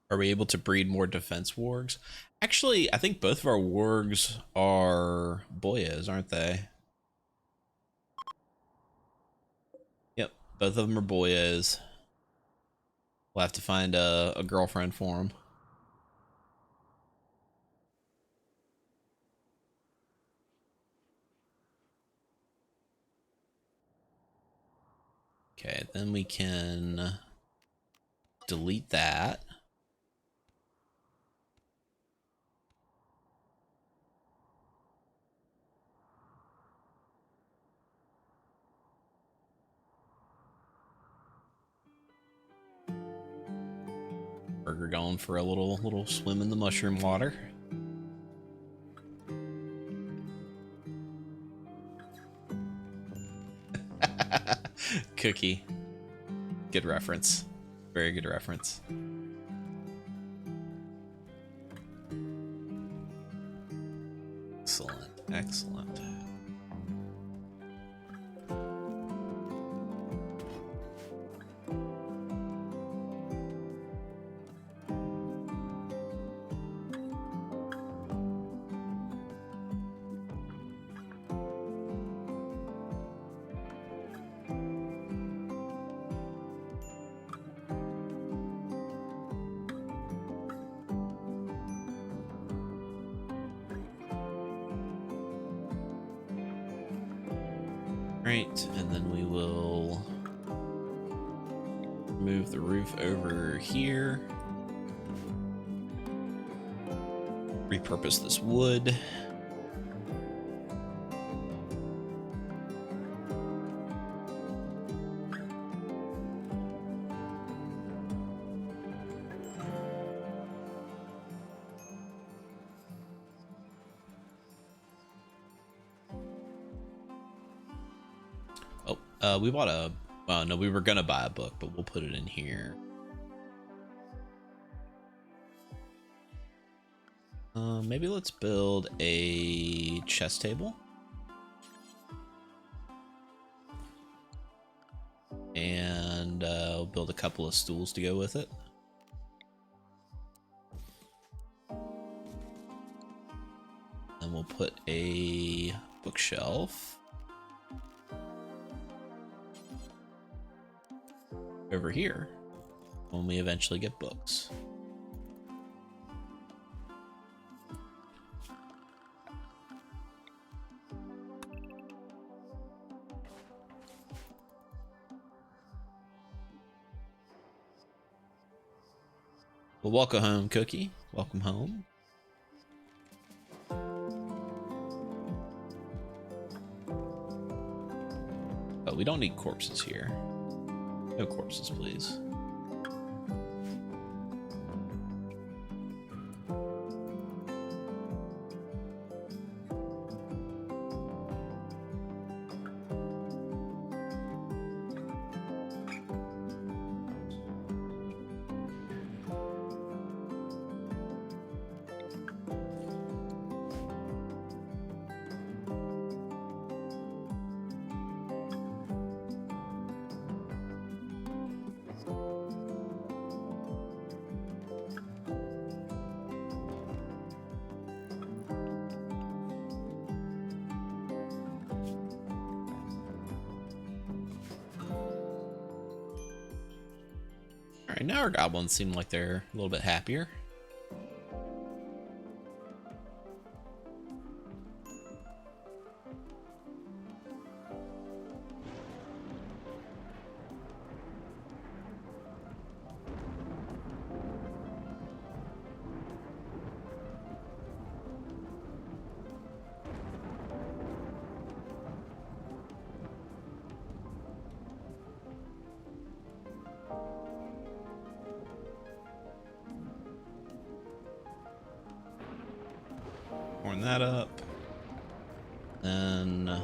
Are we able to breed more defense wargs? Actually, I think both of our wargs are boyas, aren't they? Yep, both of them are boyas. We'll have to find a girlfriend for them. Okay, then we can delete that. Burger going for a little swim in the mushroom water. Cookie. Good reference. Very good reference. Excellent. Excellent. Right, and then we will move the roof over here. Repurpose this wood. We bought a, no, we were gonna buy a book, but we'll put it in here. Maybe let's build a chess table. And build a couple of stools to go with it. And we'll put a bookshelf over here when we eventually get books. Well, welcome home, Cookie. Welcome home. Oh, we don't need corpses here. No corpses, please. Alright, now our goblins seem like they're a little bit happier. Horn that up. Then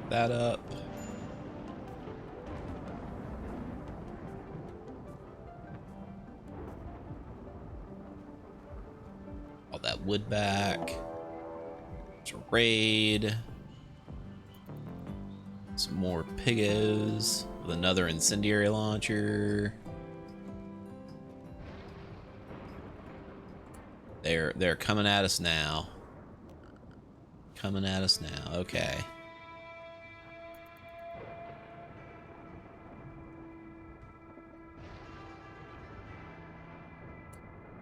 that up. All that wood back. It's a raid. Some more pigos with another incendiary launcher. They're coming at us now. Coming at us now. Okay.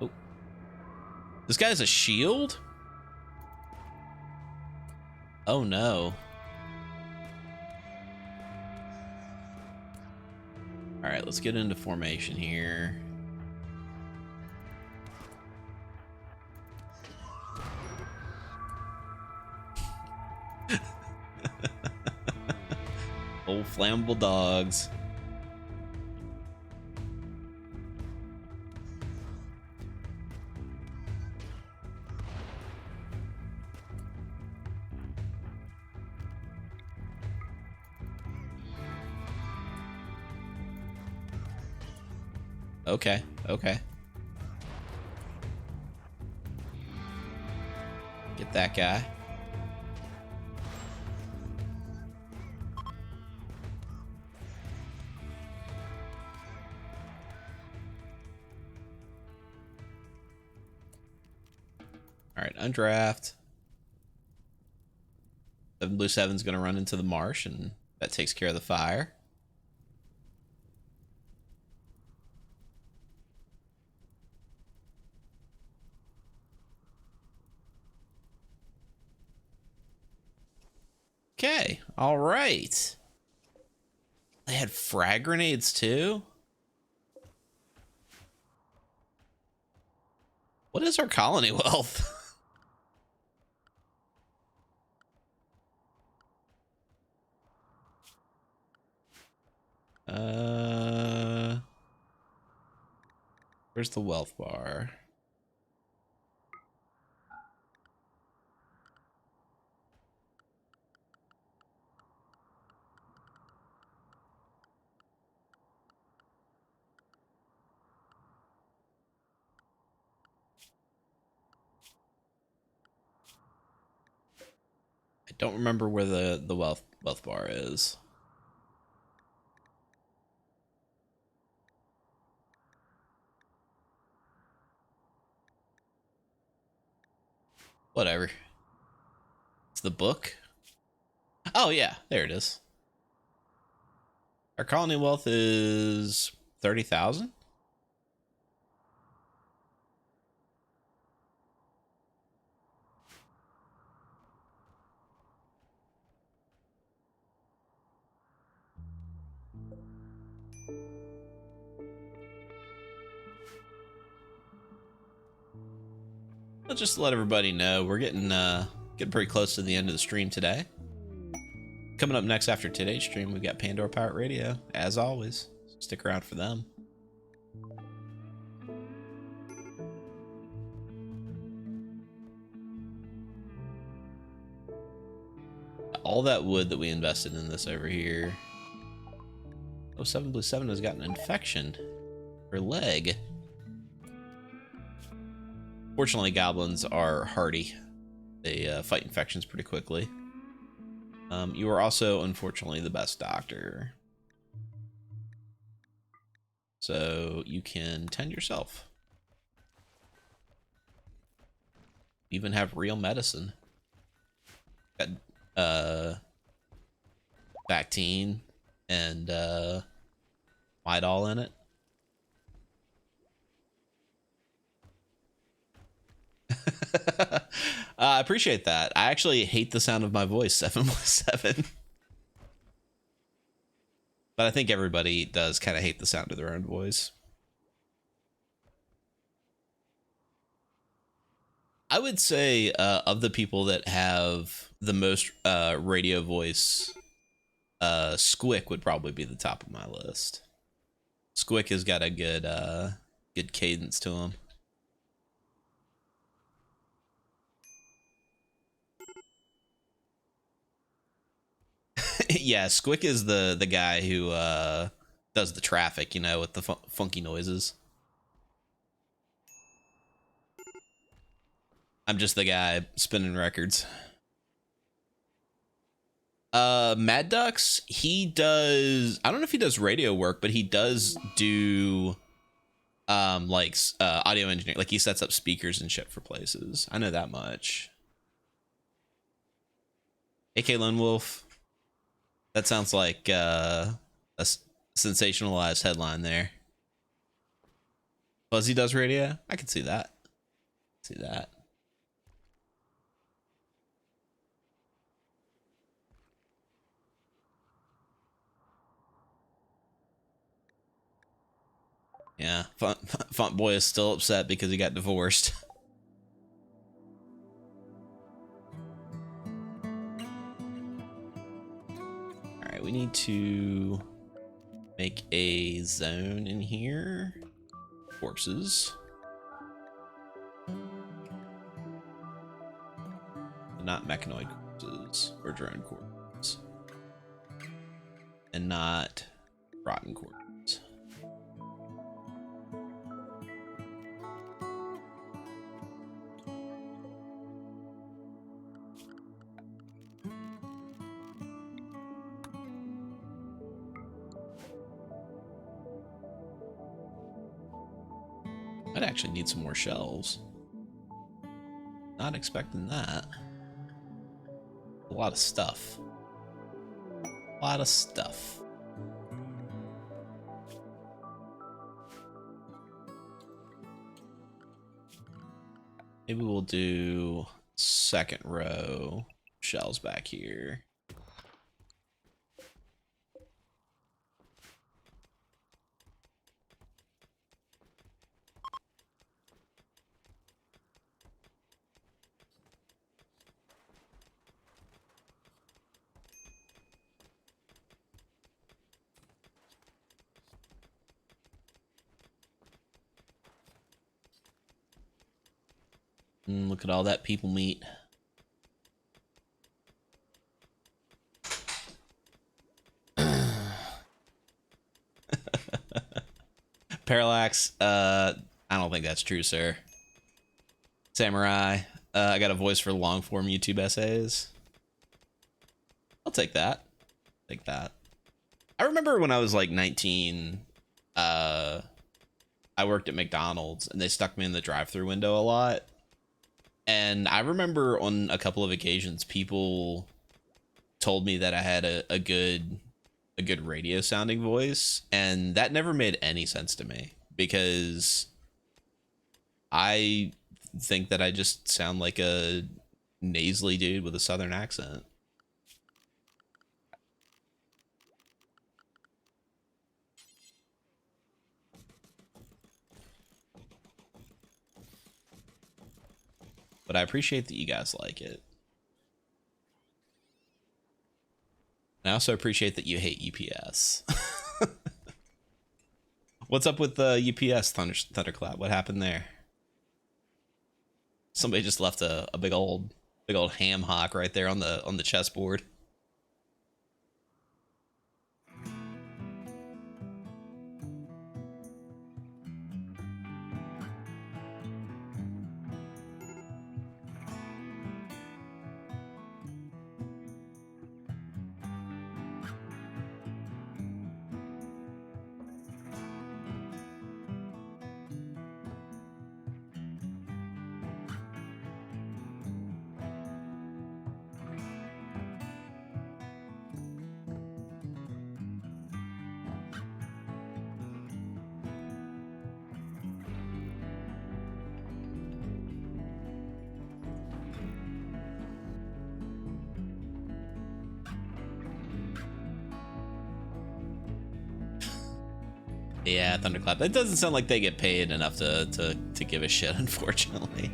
Oh. This guy's a shield? Oh no. All right, let's get into formation here. Old flammable dogs. Okay, okay. Get that guy. All right, undraft. 7 blue 7's gonna run into the marsh, and that takes care of the fire. Okay, all right. They had frag grenades too? What is our colony wealth? Where's the wealth bar? don't remember where the wealth bar is. Whatever. It's the book. Oh yeah, there it is. Our colony wealth is 30,000. Well, just to let everybody know, we're getting pretty close to the end of the stream today. Coming up next after today's stream, we've got Pandora Pirate Radio, as always. Stick around for them. All that wood that we invested in this over here. Oh, 7 Blue 7 has got an infection. Her leg. Fortunately, goblins are hardy. They fight infections pretty quickly. You are also, unfortunately, the best doctor. So you can tend yourself. Even have real medicine. Got Bactine and Midol in it. I appreciate that. I actually hate the sound of my voice, 7+7. But I think everybody does kind of hate the sound of their own voice. I would say of the people that have the most radio voice, Squick would probably be the top of my list. Squick has got a good cadence to him. Yeah, Squick is the guy who does the traffic, you know, with the funky noises. I'm just the guy spinning records. Mad Ducks, he does, I don't know if he does radio work, but he does do like audio engineering. Like he sets up speakers and shit for places. I know that much. AK Lone Wolf. That sounds like a sensationalized headline there. Fuzzy does radio? I can see that. See that. Yeah, Font Boy is still upset because he got divorced. Alright, we need to make a zone in here. Corpses. Not mechanoid corpses or drone corpses. And not rotten corpses. I'd actually need some more shelves. Not expecting that. A lot of stuff. A lot of stuff. Maybe we'll do second row shelves back here. Look at all that people meat. Parallax, I don't think that's true, sir. Samurai, I got a voice for long form YouTube essays. I'll take that. Take that. I remember when I was like 19, I worked at McDonald's and they stuck me in the drive-thru window a lot. And I remember on a couple of occasions, people told me that I had a good radio sounding voice, and that never made any sense to me because I think that I just sound like a nasally dude with a southern accent. But I appreciate that you guys like it. And I also appreciate that you hate UPS. What's up with the UPS thunderclap? What happened there? Somebody just left a big old ham hock right there on the chessboard. Yeah, thunderclap. It doesn't sound like they get paid enough to give a shit, unfortunately.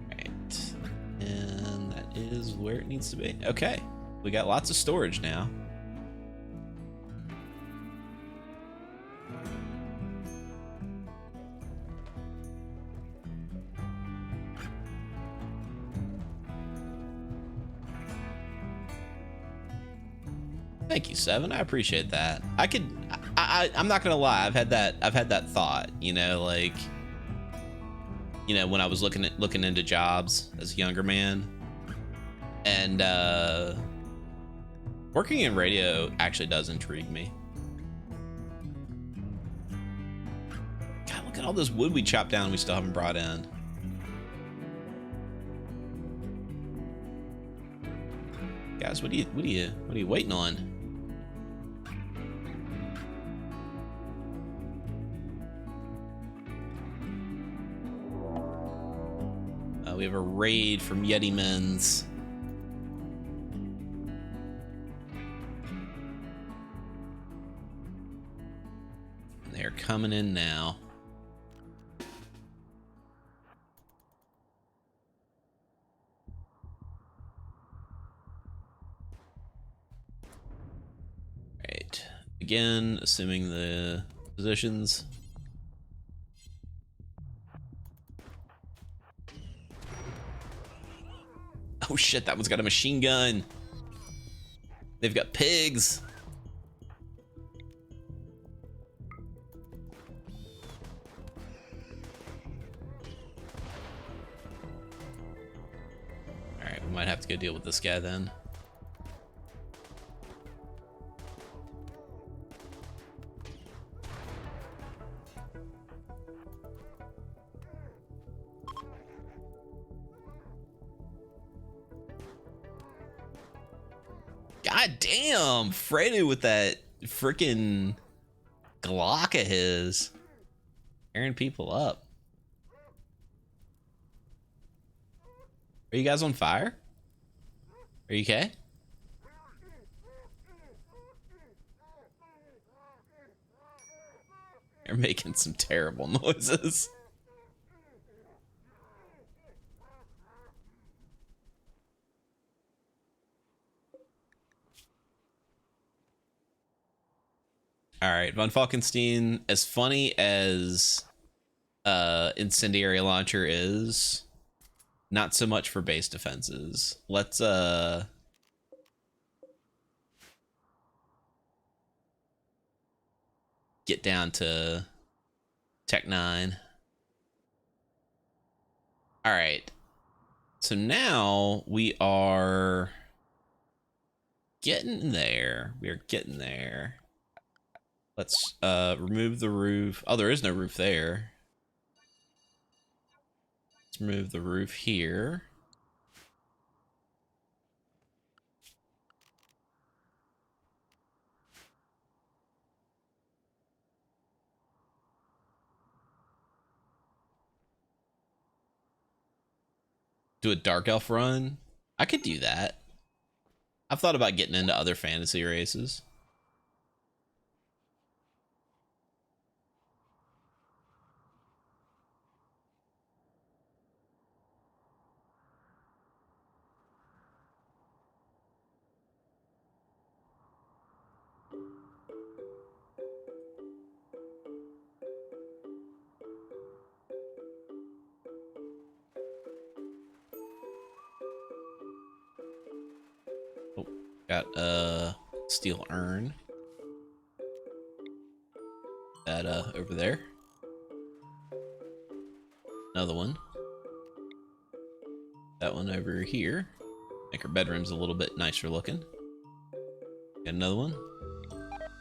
Right, and that is where it needs to be. Okay, we got lots of storage now. Thank you, Seven. I appreciate that. I'm not gonna lie. I've had that thought. You know, like, you know, when I was looking into jobs as a younger man, and working in radio actually does intrigue me. God, look at all this wood we chopped down. We still haven't brought in. Guys, what are you waiting on? We have a raid from Yeti Men's. They're coming in now. Right. Again, assuming the positions. Oh shit, that one's got a machine gun. They've got pigs. Alright, we might have to go deal with this guy then. God damn, Fredo with that freaking Glock of his. Tearing people up. Are you guys on fire? Are you okay? You're making some terrible noises. All right, Von Falkenstein, as funny as incendiary launcher is, not so much for base defenses. Let's get down to Tech 9. All right. So now we are getting there. We are getting there. Let's remove the roof. Oh, there is no roof there. Let's remove the roof here. Do a dark elf run. I could do that. I've thought about getting into other fantasy races. Oh, got a steel urn. That over there. Another one. That one over here. Make our bedrooms a little bit nicer looking. Got another one.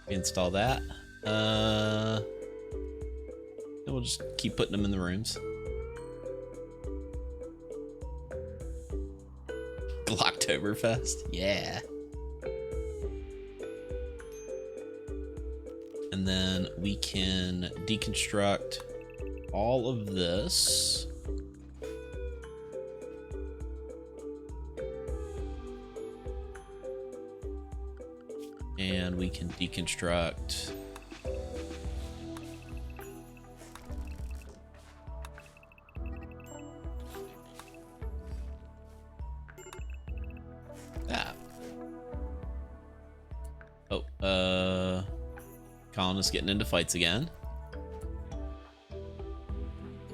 Install that. Then we'll just keep putting them in the rooms. Glocktoberfest. Yeah. And then we can deconstruct all of this. And we can deconstruct that. Oh, colonists getting into fights again.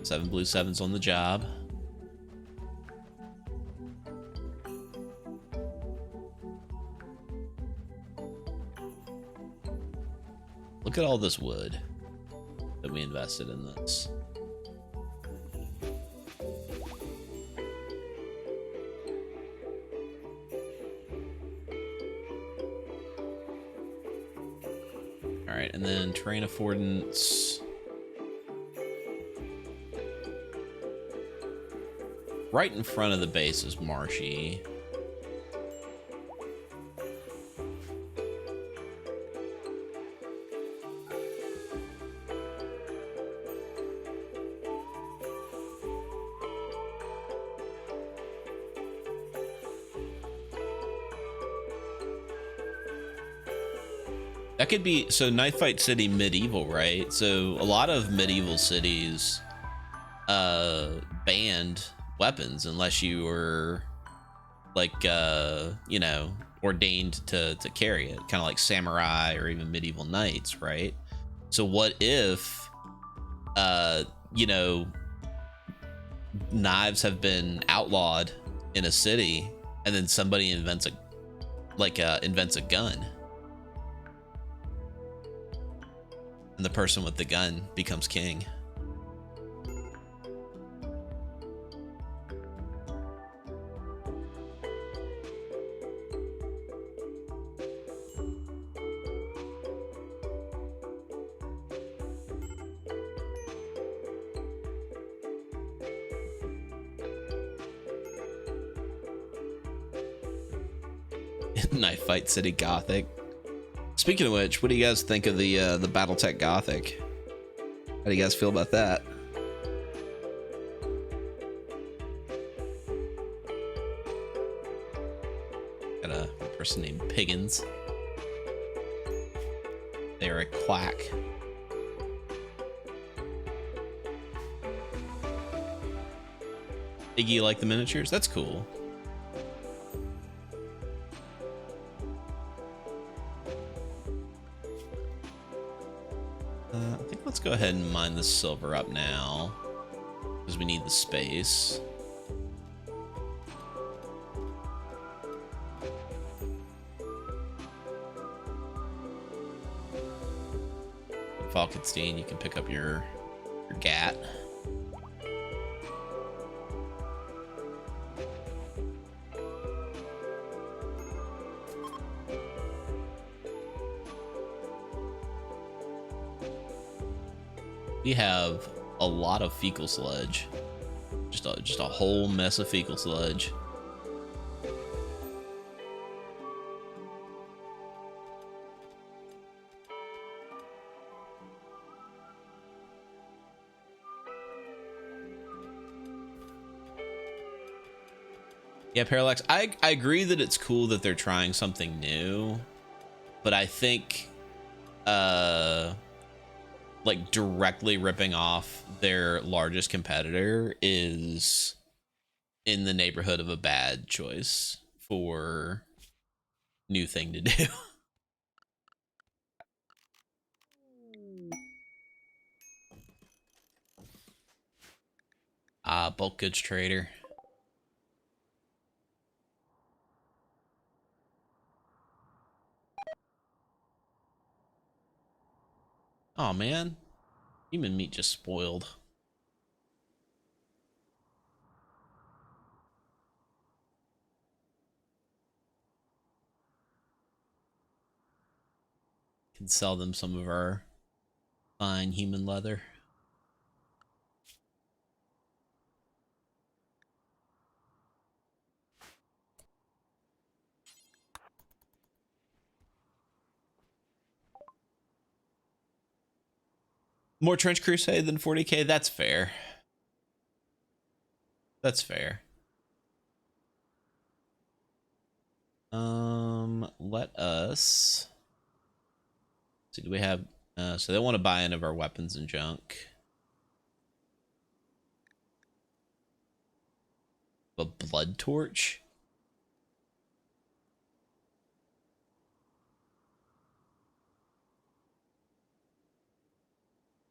7 blue 7s on the job. Look at all this wood that we invested in this. All right, and then terrain affordance. Right in front of the base is marshy. That could be, so Knife Fight City medieval, right? So a lot of medieval cities banned weapons unless you were like you know, ordained to carry it, kind of like samurai or even medieval knights, right? So what if you know, knives have been outlawed in a city and then somebody invents a gun, and the person with the gun becomes king. Knife Fight City Gothic. Speaking of which, what do you guys think of the BattleTech Gothic? How do you guys feel about that? Got a person named Piggins. They're a quack. Iggy, you like the miniatures? That's cool. I think let's go ahead and mine the silver up now, because we need the space. Falkenstein, you can pick up your GAT. We have a lot of fecal sludge. Just a whole mess of fecal sludge. Yeah, Parallax, I agree that it's cool that they're trying something new, but I think like directly ripping off their largest competitor is in the neighborhood of a bad choice for new thing to do. Bulk goods trader. Oh man, human meat just spoiled. Can sell them some of our fine human leather. More Trench Crusade than 40k? That's fair. That's fair. Let us see. Do we have? So they want to buy into our weapons and junk. A blood torch.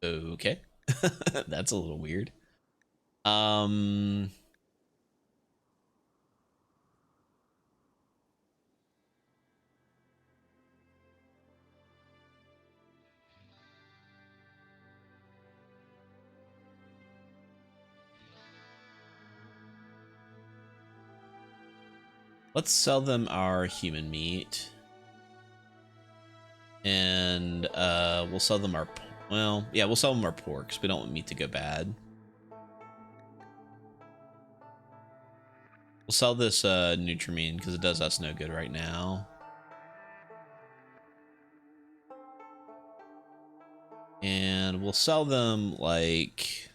Okay, that's a little weird. Um, let's sell them our human meat, and we'll sell them our. Well, yeah, we'll sell them our pork because we don't want meat to go bad. We'll sell this Nutrimine because it does us no good right now. And we'll sell them like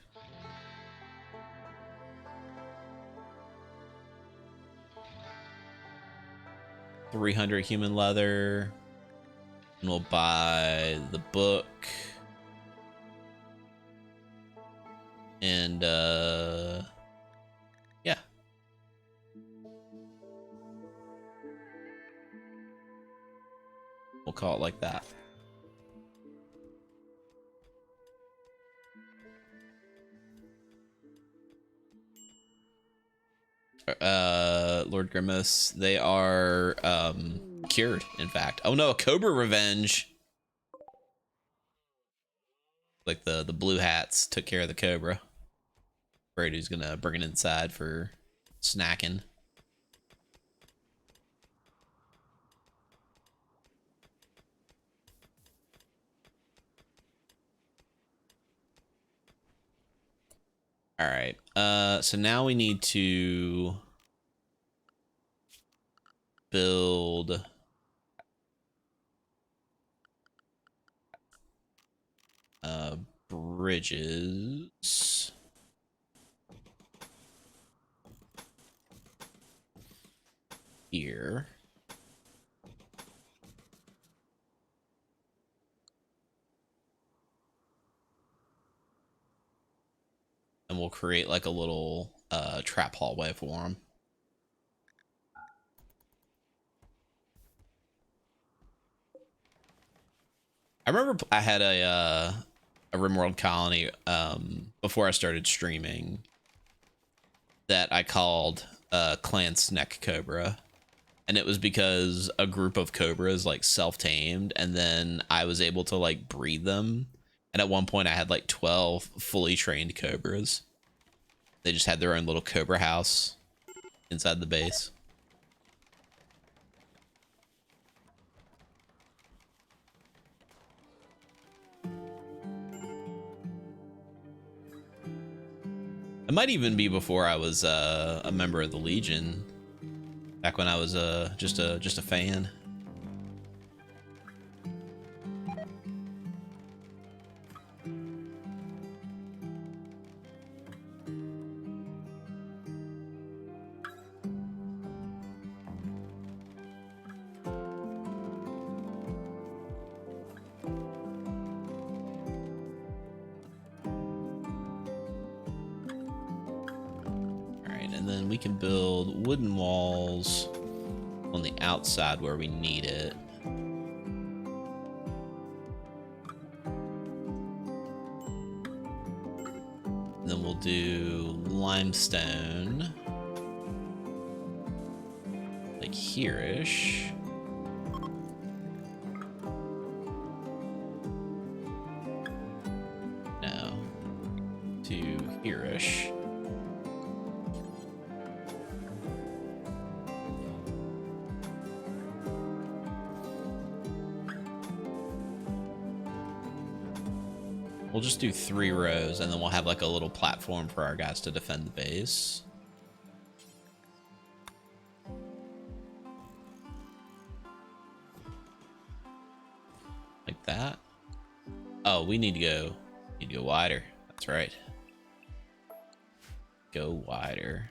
300 human leather. And we'll buy the book. And yeah. We'll call it like that. Lord Grimace, they are cured, in fact. Oh no, a Cobra Revenge. Like the blue hats took care of the Cobra. Brady's gonna bring it inside for snacking. All right. So now we need to build bridges. Here. And we'll create like a little trap hallway for them. I remember I had a Rimworld colony before I started streaming that I called Clan Snack Cobra. And it was because a group of cobras like self-tamed, and then I was able to like breed them. And at one point I had like 12 fully trained cobras. They just had their own little cobra house inside the base. It might even be before I was a member of the Legion. Back when I was just a fan. And then we can build wooden walls on the outside where we need it. And then we'll do limestone, like here-ish. No, to here-ish. We'll just do 3 rows, and then we'll have like a little platform for our guys to defend the base. Like that. Oh, we need to go wider. That's right. Go wider.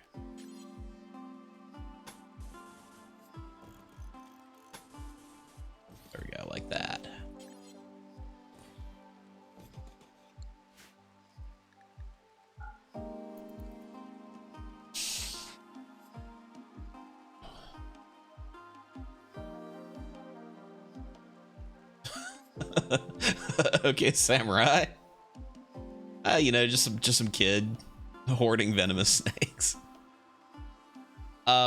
There we go, like that. Okay, samurai. You know, just some kid hoarding venomous snakes.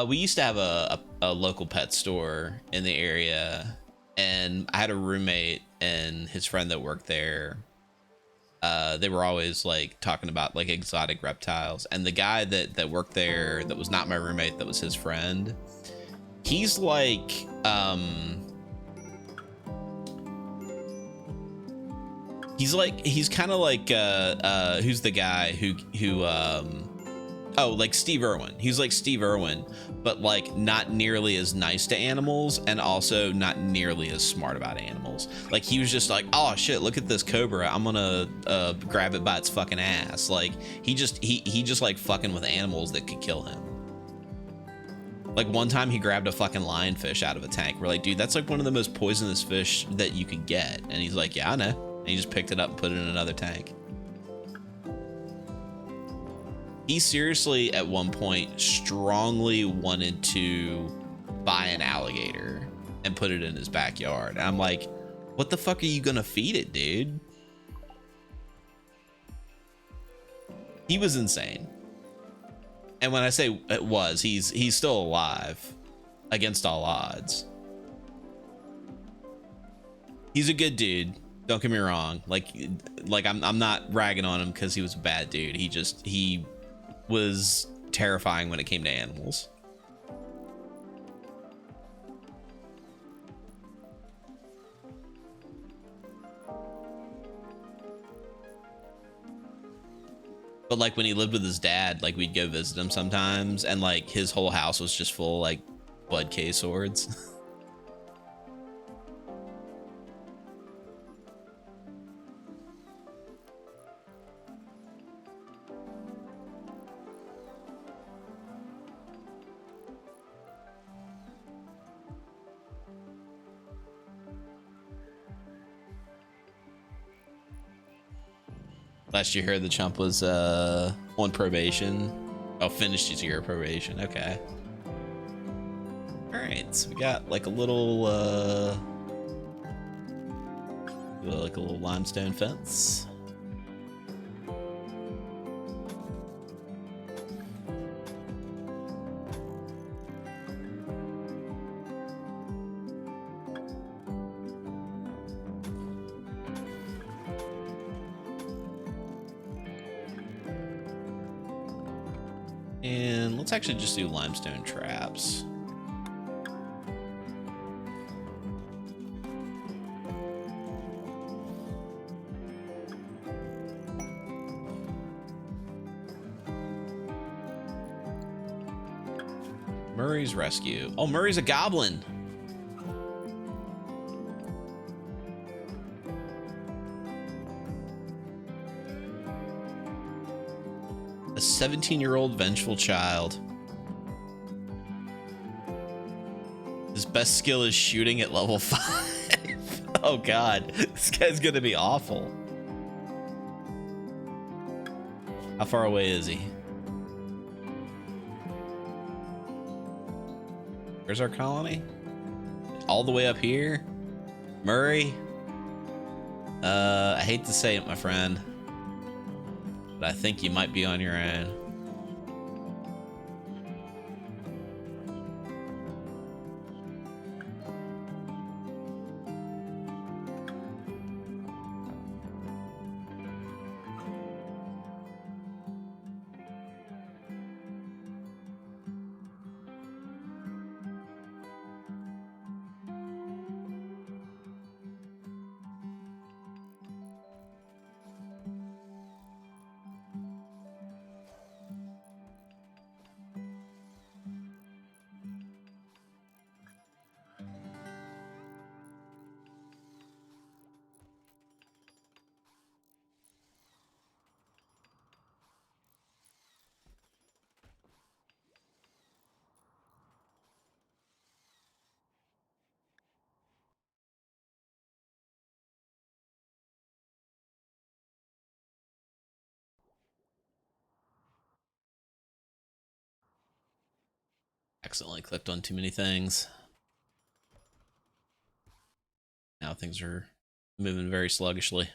We used to have a local pet store in the area, and I had a roommate and his friend that worked there. They were always like talking about like exotic reptiles, and the guy that worked there that was not my roommate, that was his friend, he's like he's kind of like who's the guy who oh, like Steve Irwin. He's like Steve Irwin, but like not nearly as nice to animals, and also not nearly as smart about animals. Like he was just like, oh shit, look at this cobra, I'm gonna grab it by its fucking ass. Like he just like fucking with animals that could kill him. Like one time he grabbed a fucking lionfish out of a tank. We're like, dude, that's like one of the most poisonous fish that you could get. And he's like, yeah, I know. And he just picked it up and put it in another tank. He seriously, at one point, strongly wanted to buy an alligator and put it in his backyard. And I'm like, what the fuck are you gonna feed it, dude? He was insane. And when I say it was, he's still alive against all odds. He's a good dude. Don't get me wrong. Like I'm not ragging on him because he was a bad dude. He was terrifying when it came to animals. But like when he lived with his dad, like we'd go visit him sometimes, and like his whole house was just full of like blood K swords. Last you heard, the chump was on probation. Oh, finished his year of probation. Okay. All right, so we got like a little limestone fence. And let's actually just do limestone traps. Murray's rescue. Oh, Murray's a goblin. A 17-year-old vengeful child. His best skill is shooting at level 5. Oh god, this guy's gonna be awful. How far away is he? Where's our colony? All the way up here? Murray? I hate to say it, my friend, but I think you might be on your own. Accidentally clicked on too many things. Now things are moving very sluggishly.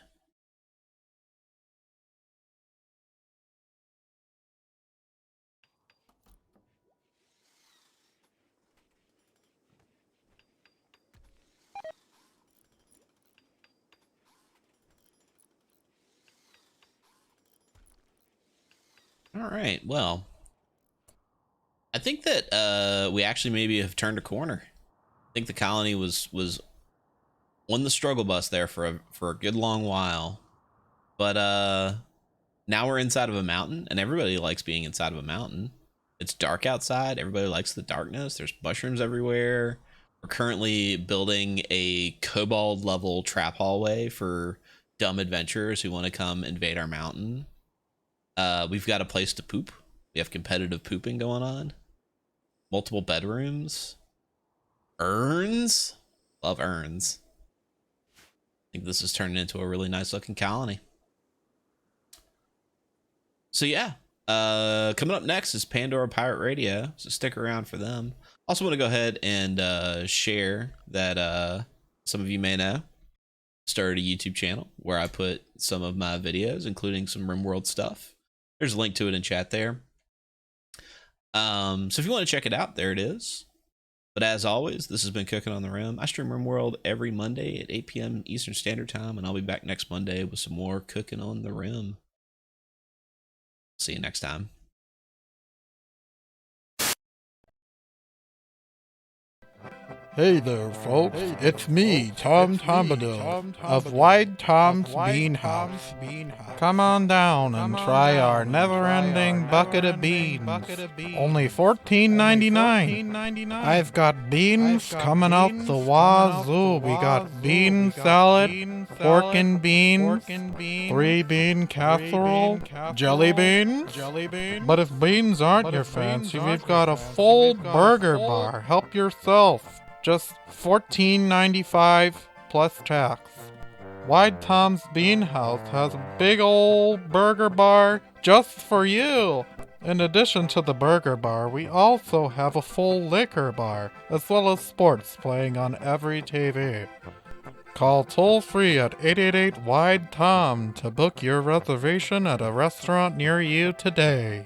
All right, well, I think that we actually maybe have turned a corner. I think the colony was on the struggle bus there for a good long while, but now we're inside of a mountain, and everybody likes being inside of a mountain. It's dark outside. Everybody likes the darkness. There's mushrooms everywhere. We're currently building a kobold level trap hallway for dumb adventurers who want to come invade our mountain. We've got a place to poop. We have competitive pooping going on. Multiple bedrooms. Urns. Love urns. I think this is turning into a really nice looking colony. So yeah, coming up next is Pandora Pirate Radio, so stick around for them. Also want to go ahead and share that some of you may know, started a YouTube channel where I put some of my videos, including some Rimworld stuff. There's a link to it in chat there. So if you want to check it out, there it is. But as always, this has been Cooking on the Rim. I stream Rimworld every Monday at 8 p.m. Eastern Standard Time, and I'll be back next Monday with some more Cooking on the Rim. See you next time. Hey there, folks. It's me, Tom Tombadil, of Wide Tom's Bean House. Come on down and try our never-ending bucket of beans. Only $14.99. I've got beans coming out the wazoo. We got bean salad, pork and beans, 3-bean casserole, jelly beans. But if beans aren't your fancy, we've got a full burger bar. Help yourself. Just $14.95 plus tax. Wide Tom's Bean House has a big old burger bar just for you. In addition to the burger bar, we also have a full liquor bar, as well as sports playing on every TV. Call toll-free at 888-WIDE-TOM to book your reservation at a restaurant near you today.